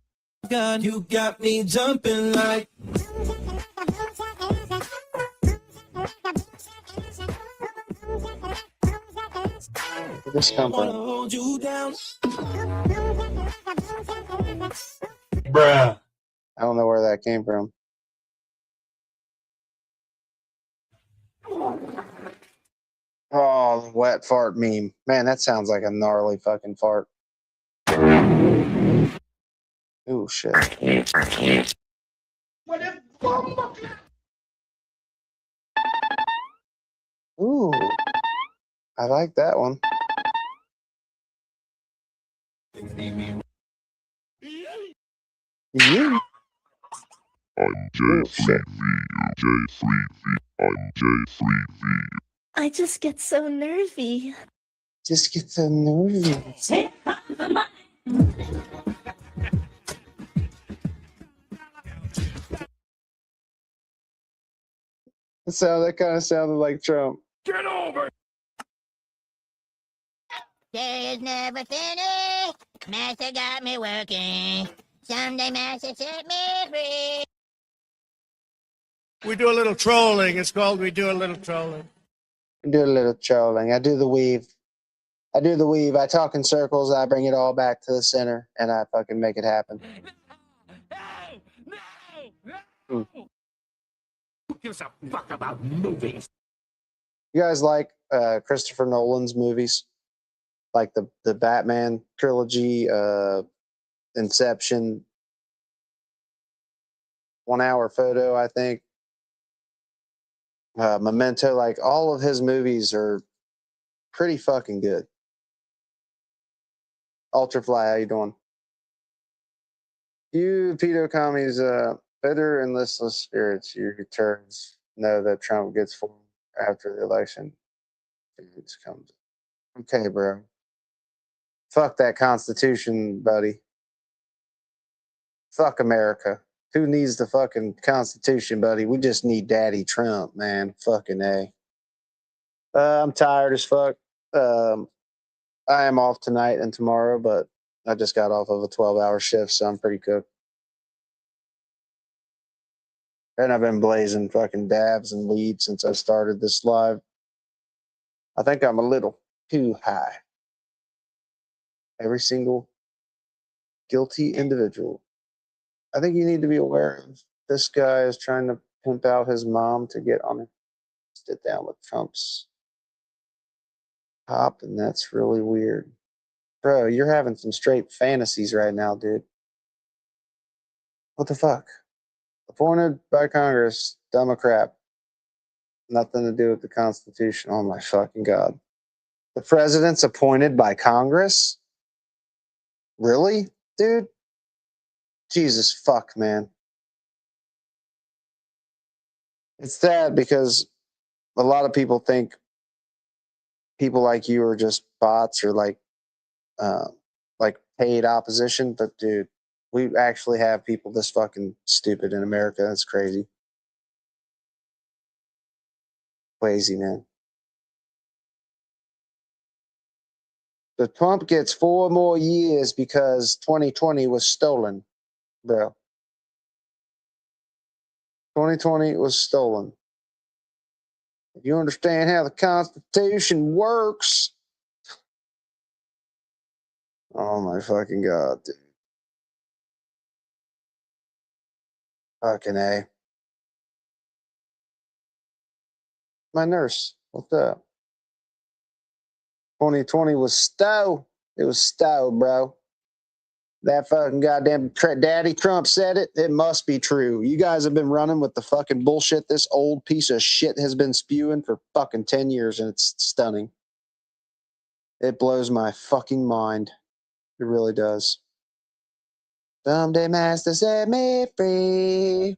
you got me jumping like. Where'd this come from? Hold you down. Bruh. I don't know where that came from. Oh, the wet fart meme. Man, that sounds like a gnarly fucking fart. Oh, shit. Ooh. I like that one. Yeah. I'm J3V. J3V. I'm J3V. I just get so nervy. Just get so nervy. So that kind of sounded like Trump. Get over it. Day is never finished. Master got me working. Someday Master set me free. We do a little trolling. It's called We Do a Little Trolling. Do a little trolling. I do the weave. I talk in circles. I bring it all back to the center, and I fucking make it happen. Who gives a fuck about movies? You guys like Christopher Nolan's movies? Like the Batman trilogy, Inception, 1 Hour Photo, I think. Memento, like all of his movies are pretty fucking good. Ultrafly, how you doing? You pedo commies, bitter and listless spirits, you turds know that Trump gets formed after the election. It comes. Okay, bro. Fuck that Constitution, buddy. Fuck America. Who needs the fucking Constitution, buddy? We just need Daddy Trump, man. Fucking A. I'm tired as fuck. I am off tonight and tomorrow, but I just got off of a 12-hour shift, so I'm pretty cooked. And I've been blazing fucking dabs and weed since I started this live. I think I'm a little too high. Every single guilty individual. I think you need to be aware of this guy is trying to pimp out his mom to get on it. Sit down with Trump's top, and that's really weird. Bro, you're having some straight fantasies right now, dude. What the fuck? Appointed by Congress, dumb crap. Nothing to do with the Constitution. Oh my fucking God. The president's appointed by Congress? Really, dude? Jesus fuck, man. It's sad because a lot of people think people like you are just bots or like paid opposition, but dude, we actually have people this fucking stupid in America. That's crazy. Crazy, man. The Trump gets 4 more years because 2020 was stolen, bro. 2020 was stolen. If you understand how the Constitution works. Oh my fucking God, dude. Fucking A. My nurse, what's up? 2020 was stow. It was stow, bro. That fucking goddamn Daddy Trump said it. It must be true. You guys have been running with the fucking bullshit this old piece of shit has been spewing for fucking 10 years, and it's stunning. It blows my fucking mind. It really does. Someday Master set me free.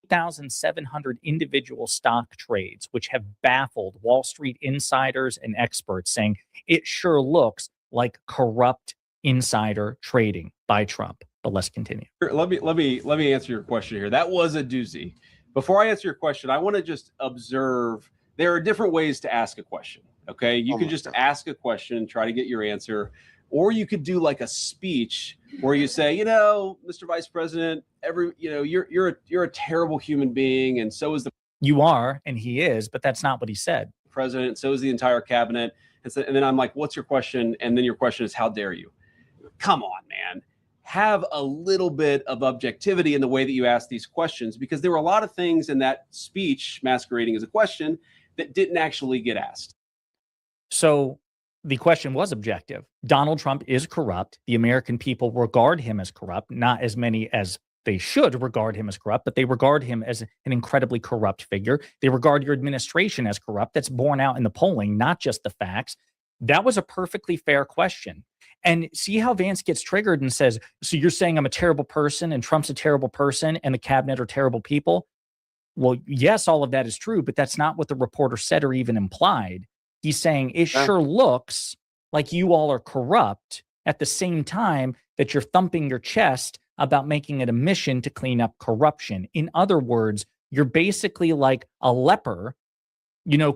$1,700 individual stock trades, which have baffled Wall Street insiders and experts, saying it sure looks like corrupt insider trading by Trump. But let's continue. Let me answer your question here. That was a doozy. Before I answer your question, I want to just observe there are different ways to ask a question. Okay, you can just ask a question, try to get your answer, or you could do like a speech where you say, you know, Mr. Vice President, you're a terrible human being, and so is the You are, and he is, but that's not what he said. president, so is the entire cabinet. And then I'm like, what's your question? And then your question is, how dare you? Come on, man. Have a little bit of objectivity in the way that you ask these questions, because there were a lot of things in that speech masquerading as a question that didn't actually get asked. So the question was objective. Donald Trump is corrupt. The American people regard him as corrupt, not as many as they should regard him as corrupt, but they regard him as an incredibly corrupt figure. They regard your administration as corrupt. That's borne out in the polling, not just the facts. That was a perfectly fair question. And see how Vance gets triggered and says, so you're saying I'm a terrible person and Trump's a terrible person and the cabinet are terrible people? Well, yes, all of that is true, but that's not what the reporter said or even implied. He's saying it sure looks like you all are corrupt at the same time that you're thumping your chest about making it a mission to clean up corruption. In other words, you're basically like a leper,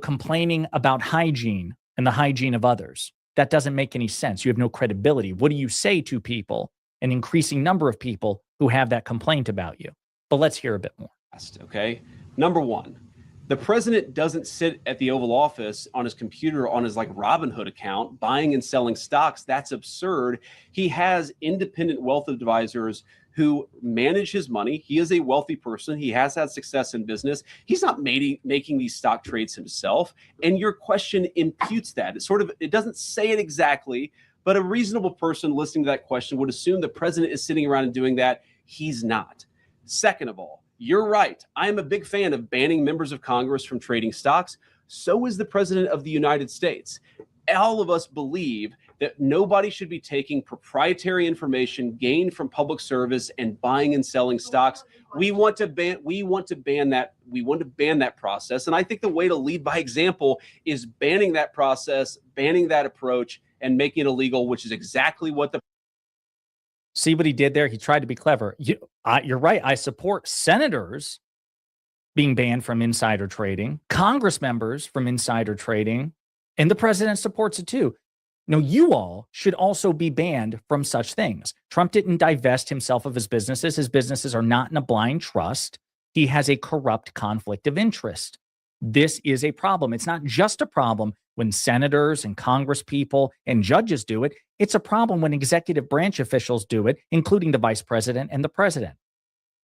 complaining about hygiene and the hygiene of others. That doesn't make any sense. You have no credibility. What do you say to people, an increasing number of people who have that complaint about you? But let's hear a bit more. Okay. Number one, the president doesn't sit at the Oval Office on his computer on his Robinhood account buying and selling stocks. That's absurd. He has independent wealth advisors who manage his money. He is a wealthy person. He has had success in business. He's not making these stock trades himself. And your question imputes that. It doesn't say it exactly, but a reasonable person listening to that question would assume the president is sitting around and doing that. He's not. Second of all, you're right. I am a big fan of banning members of Congress from trading stocks. So is the president of the United States. All of us believe that nobody should be taking proprietary information gained from public service and buying and selling stocks. We want to ban that. We want to ban that process. And I think the way to lead by example is banning that process, banning that approach, and making it illegal, which is exactly what the See what he did there? He tried to be clever. You're right. I support senators being banned from insider trading, Congress members from insider trading, and the president supports it too. No, you all should also be banned from such things. Trump didn't divest himself of his businesses. His businesses are not in a blind trust. He has a corrupt conflict of interest. This is a problem. It's not just a problem when senators and Congress people and judges do it. It's a problem when executive branch officials do it, including the vice president and the president.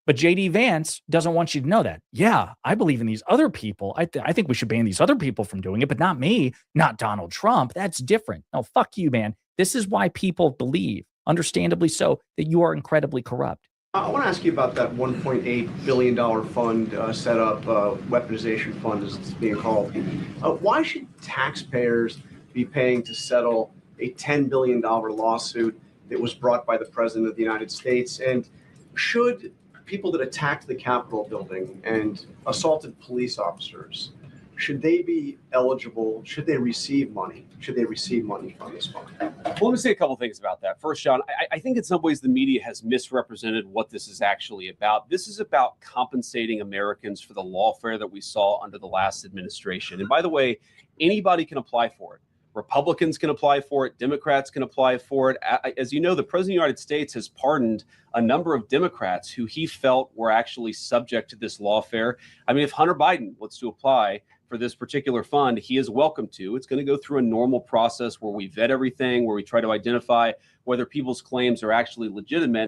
But JD Vance doesn't want you to know that. Yeah, I believe in these other people. I think we should ban these other people from doing it, but not me, not Donald Trump. That's different. No, fuck you, man. This is why people believe, understandably so, that you are incredibly corrupt. I want to ask you about that $1.8 billion fund set up, weaponization fund as it's being called. Why should taxpayers be paying to settle a $10 billion lawsuit that was brought by the President of the United States? And should people that attacked the Capitol building and assaulted police officers, should they be eligible? Should they receive money? Should they receive money from this fund? Well, let me say a couple things about that. First, Sean, I think in some ways the media has misrepresented what this is actually about. This is about compensating Americans for the lawfare that we saw under the last administration. And by the way, anybody can apply for it. Republicans can apply for it. Democrats can apply for it. As you know, the president of the United States has pardoned a number of Democrats who he felt were actually subject to this lawfare. I mean, if Hunter Biden wants to apply for this particular fund, he is welcome to. It's going to go through a normal process where we vet everything, where we try to identify whether people's claims are actually legitimate.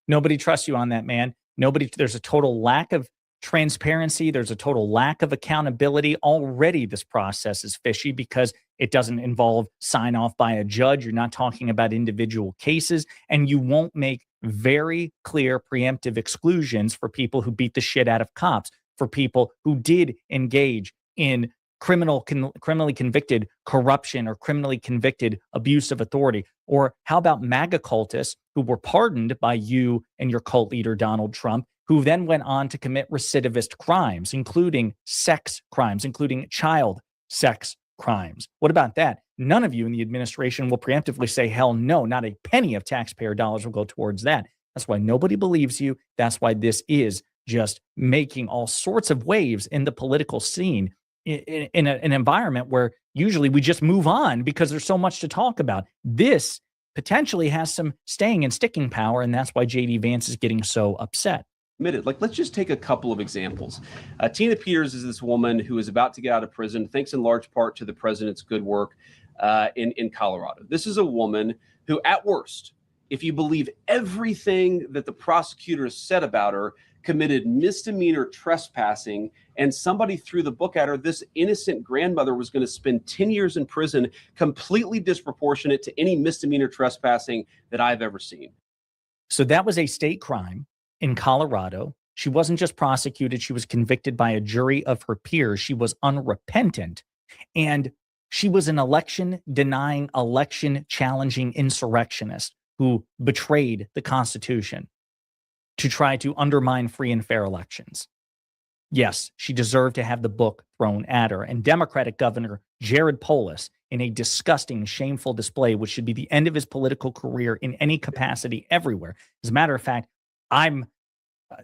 Nobody trusts you on that, man. There's a total lack of transparency. There's a total lack of accountability. Already this process is fishy because it doesn't involve sign off by a judge. You're not talking about individual cases, and you won't make very clear preemptive exclusions for people who beat the shit out of cops, for people who did engage in criminally convicted corruption or criminally convicted abuse of authority. Or how about MAGA cultists who were pardoned by you and your cult leader, Donald Trump, who then went on to commit recidivist crimes, including sex crimes, including child sex crimes? What about that? None of you in the administration will preemptively say, hell no, not a penny of taxpayer dollars will go towards that. That's why nobody believes you. That's why this is just making all sorts of waves in the political scene in an environment where usually we just move on because there's so much to talk about. This potentially has some staying and sticking power, and that's why JD Vance is getting so upset. Let's just take a couple of examples. Tina Peters is this woman who is about to get out of prison, thanks in large part to the president's good work in Colorado. This is a woman who, at worst, if you believe everything that the prosecutors said about her, committed misdemeanor trespassing, and somebody threw the book at her. This innocent grandmother was going to spend 10 years in prison, completely disproportionate to any misdemeanor trespassing that I've ever seen. So that was a state crime in Colorado. She wasn't just prosecuted, she was convicted by a jury of her peers. She was unrepentant, and she was an election-denying, election-challenging insurrectionist who betrayed the Constitution to try to undermine free and fair elections. Yes, she deserved to have the book thrown at her. And Democratic Governor Jared Polis, in a disgusting, shameful display, which should be the end of his political career in any capacity everywhere. As a matter of fact, I'm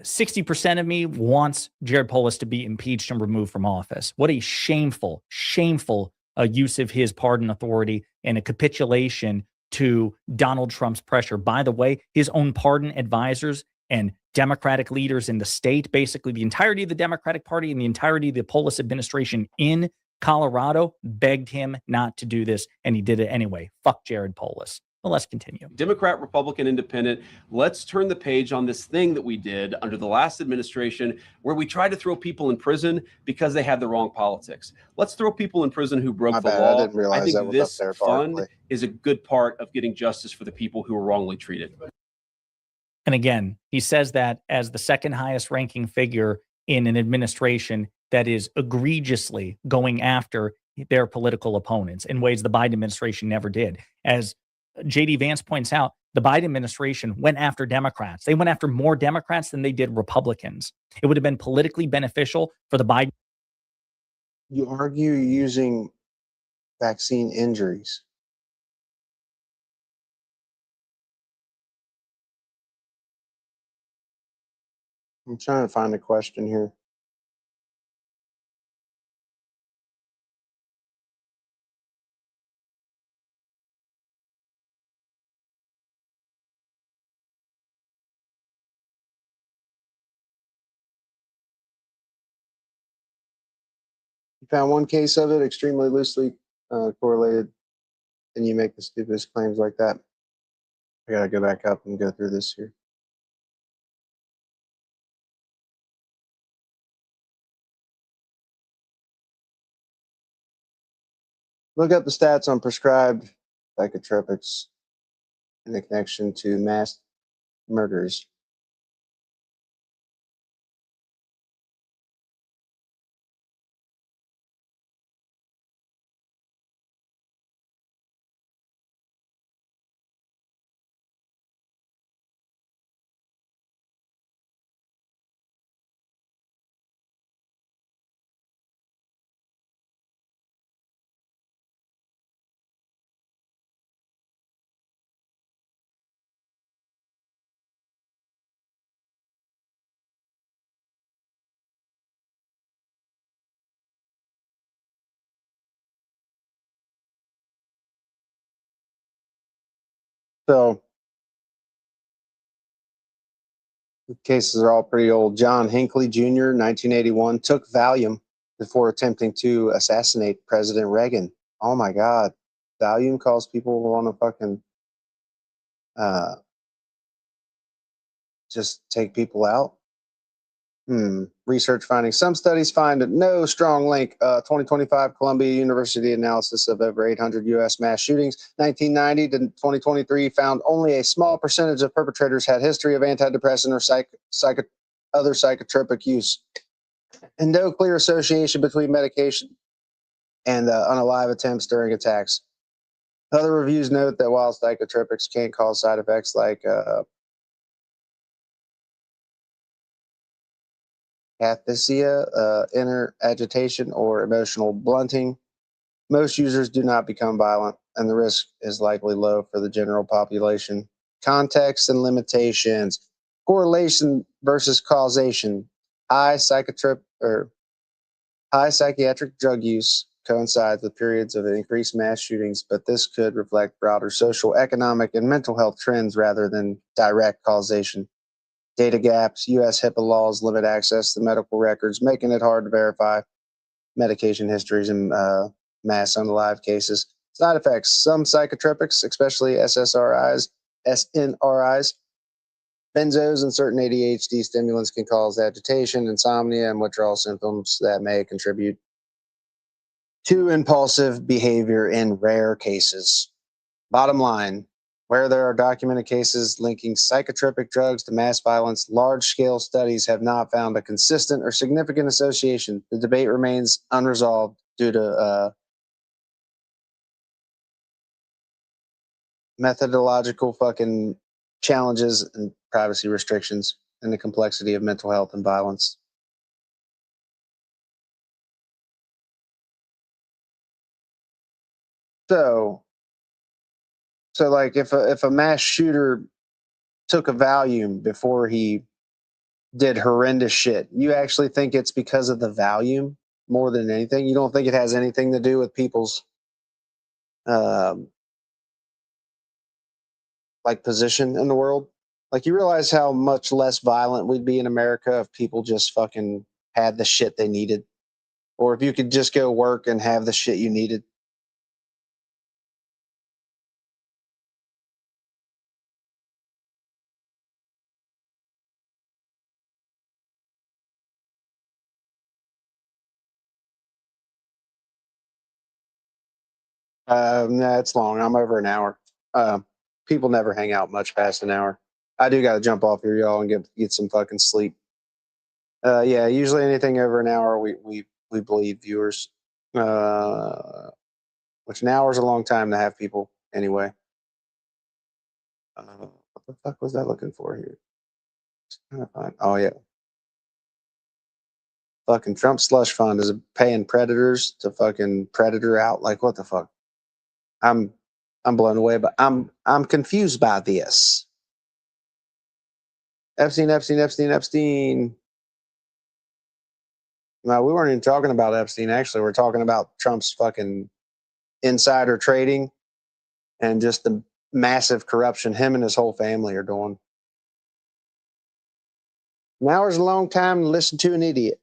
60% of me wants Jared Polis to be impeached and removed from office. What a shameful, shameful use of his pardon authority and a capitulation to Donald Trump's pressure. By the way, his own pardon advisors and Democratic leaders in the state, basically the entirety of the Democratic Party and the entirety of the Polis administration in Colorado, begged him not to do this, and he did it anyway. Fuck Jared Polis. Well, let's continue. Democrat, Republican, Independent. Let's turn the page on this thing that we did under the last administration where we tried to throw people in prison because they had the wrong politics. Let's throw people in prison who broke the law. I didn't realize think that was this up there, fund Barkley. is a good part of getting justice for the people who were wrongly treated. And again, he says that as the second highest ranking figure in an administration that is egregiously going after their political opponents in ways the Biden administration never did. As JD Vance points out, the Biden administration went after Democrats. They went after more Democrats than they did Republicans. It would have been politically beneficial for the Biden. You argue using vaccine injuries. I'm trying to find a question here. You found one case of it extremely loosely correlated, and you make the stupidest claims like that. I gotta go back up and go through this here. Look up the stats on prescribed psychotropics in the connection to mass murders. So the cases are all pretty old. John Hinckley Jr., 1981, took Valium before attempting to assassinate President Reagan. Oh my God. Valium caused people to want to fucking just take people out. Research findings. Some studies find no strong link. 2025 Columbia University analysis of over 800 U.S. mass shootings, 1990 to 2023, found only a small percentage of perpetrators had history of antidepressant or other psychotropic use, and no clear association between medication and unalive attempts during attacks. Other reviews note that while psychotropics can cause side effects like akathisia, inner agitation, or emotional blunting, most users do not become violent, and the risk is likely low for the general population. Context and limitations. Correlation versus causation. High psychiatric drug use coincides with periods of increased mass shootings, but this could reflect broader social, economic, and mental health trends rather than direct causation. Data gaps. U.S. HIPAA laws limit access to medical records, making it hard to verify medication histories in mass unalive cases. Side effects. Some psychotropics, especially SNRIs, benzos, and certain ADHD stimulants can cause agitation, insomnia, and withdrawal symptoms that may contribute to impulsive behavior in rare cases. Bottom line, where there are documented cases linking psychotropic drugs to mass violence, large-scale studies have not found a consistent or significant association. The debate remains unresolved due to methodological fucking challenges and privacy restrictions and the complexity of mental health and violence. So like if a mass shooter took a Valium before he did horrendous shit. You actually think it's because of the Valium more than anything? You don't think it has anything to do with people's like position in the world? Like, you realize how much less violent we'd be in America if people just fucking had the shit they needed, or if you could just go work and have the shit you needed. No, it's long. I'm over an hour. People never hang out much past an hour. I do got to jump off here, y'all, and get some fucking sleep. Yeah, usually anything over an hour, we bleed viewers. Which an hour is a long time to have people anyway. What the fuck was I looking for here? Oh yeah, fucking Trump slush fund is paying predators to fucking predator out. Like, what the fuck? I'm blown away, but I'm confused by this. Epstein. No, we weren't even talking about Epstein. Actually, we're talking about Trump's fucking insider trading and just the massive corruption him and his whole family are doing. An hour's a long time to listen to an idiot.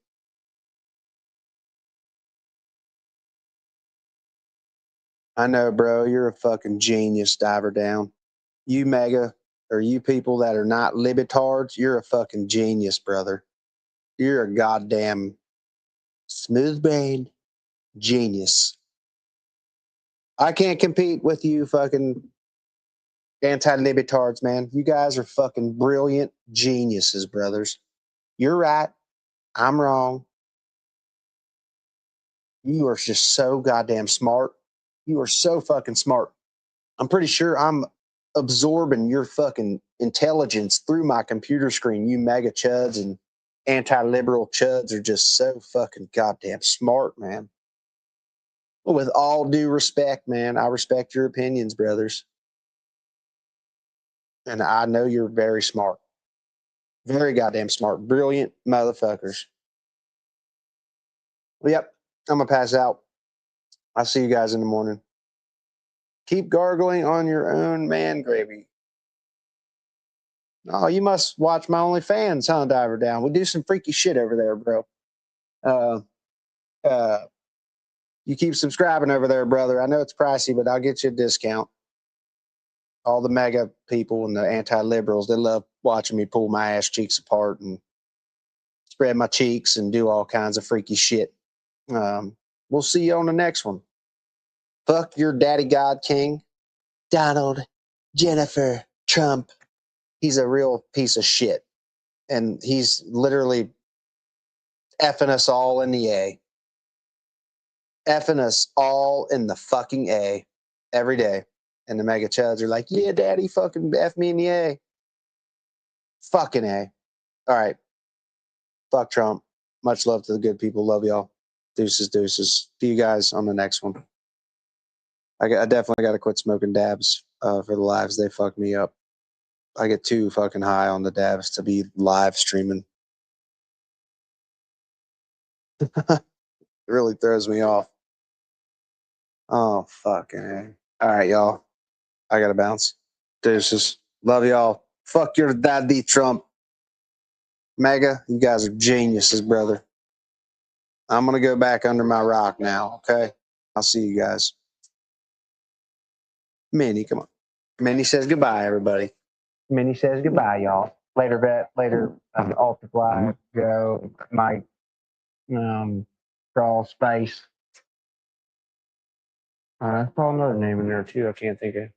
I know, bro. You're a fucking genius, diver down. You mega, or you people that are not libitards, you're a fucking genius, brother. You're a goddamn smooth brain genius. I can't compete with you fucking anti-libitards, man. You guys are fucking brilliant geniuses, brothers. You're right. I'm wrong. You are just so goddamn smart. You are so fucking smart. I'm pretty sure I'm absorbing your fucking intelligence through my computer screen. You mega chuds and anti-liberal chuds are just so fucking goddamn smart, man. Well, with all due respect, man, I respect your opinions, brothers. And I know you're very smart. Very goddamn smart. Brilliant motherfuckers. Well, yep, I'm going to pass out. I'll see you guys in the morning. Keep gargling on your own man gravy. Oh, you must watch my OnlyFans, huh, Diver Down? We do some freaky shit over there, bro. You keep subscribing over there, brother. I know it's pricey, but I'll get you a discount. All the mega people and the anti-liberals, they love watching me pull my ass cheeks apart and spread my cheeks and do all kinds of freaky shit. We'll see you on the next one. Fuck your daddy God king, Donald Jennifer Trump. He's a real piece of shit. And he's literally effing us all in the A. Effing us all in the fucking A every day. And the mega chuds are like, yeah, daddy, fucking F me in the A. Fucking A. All right. Fuck Trump. Much love to the good people. Love y'all. Deuces, deuces. See you guys on the next one. I definitely got to quit smoking dabs for the lives. They fuck me up. I get too fucking high on the dabs to be live streaming. It really throws me off. Oh, fucking A. All right, y'all. I got to bounce. Deuces. Love y'all. Fuck your daddy, Trump. Mega, you guys are geniuses, brother. I'm going to go back under my rock now, okay? I'll see you guys. Minnie, come on. Minnie says goodbye, everybody. Minnie says goodbye, y'all. Later, vet. Later, Ultrafly, Joe, Mike, Crawl, Space. That's probably another name in there, too. I can't think of.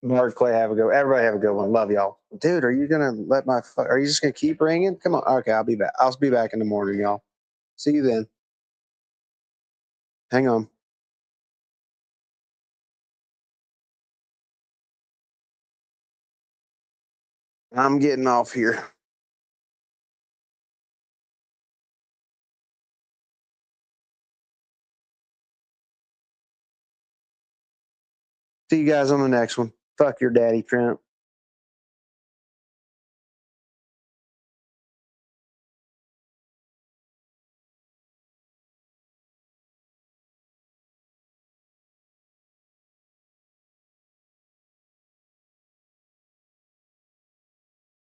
Mark Clay, have a go. Everybody have a good one. Love y'all. Dude, are you gonna let my? Are you just gonna keep ringing? Come on. Okay, I'll be back. I'll be back in the morning, y'all. See you then. Hang on. I'm getting off here. See you guys on the next one. Fuck your daddy, Trent.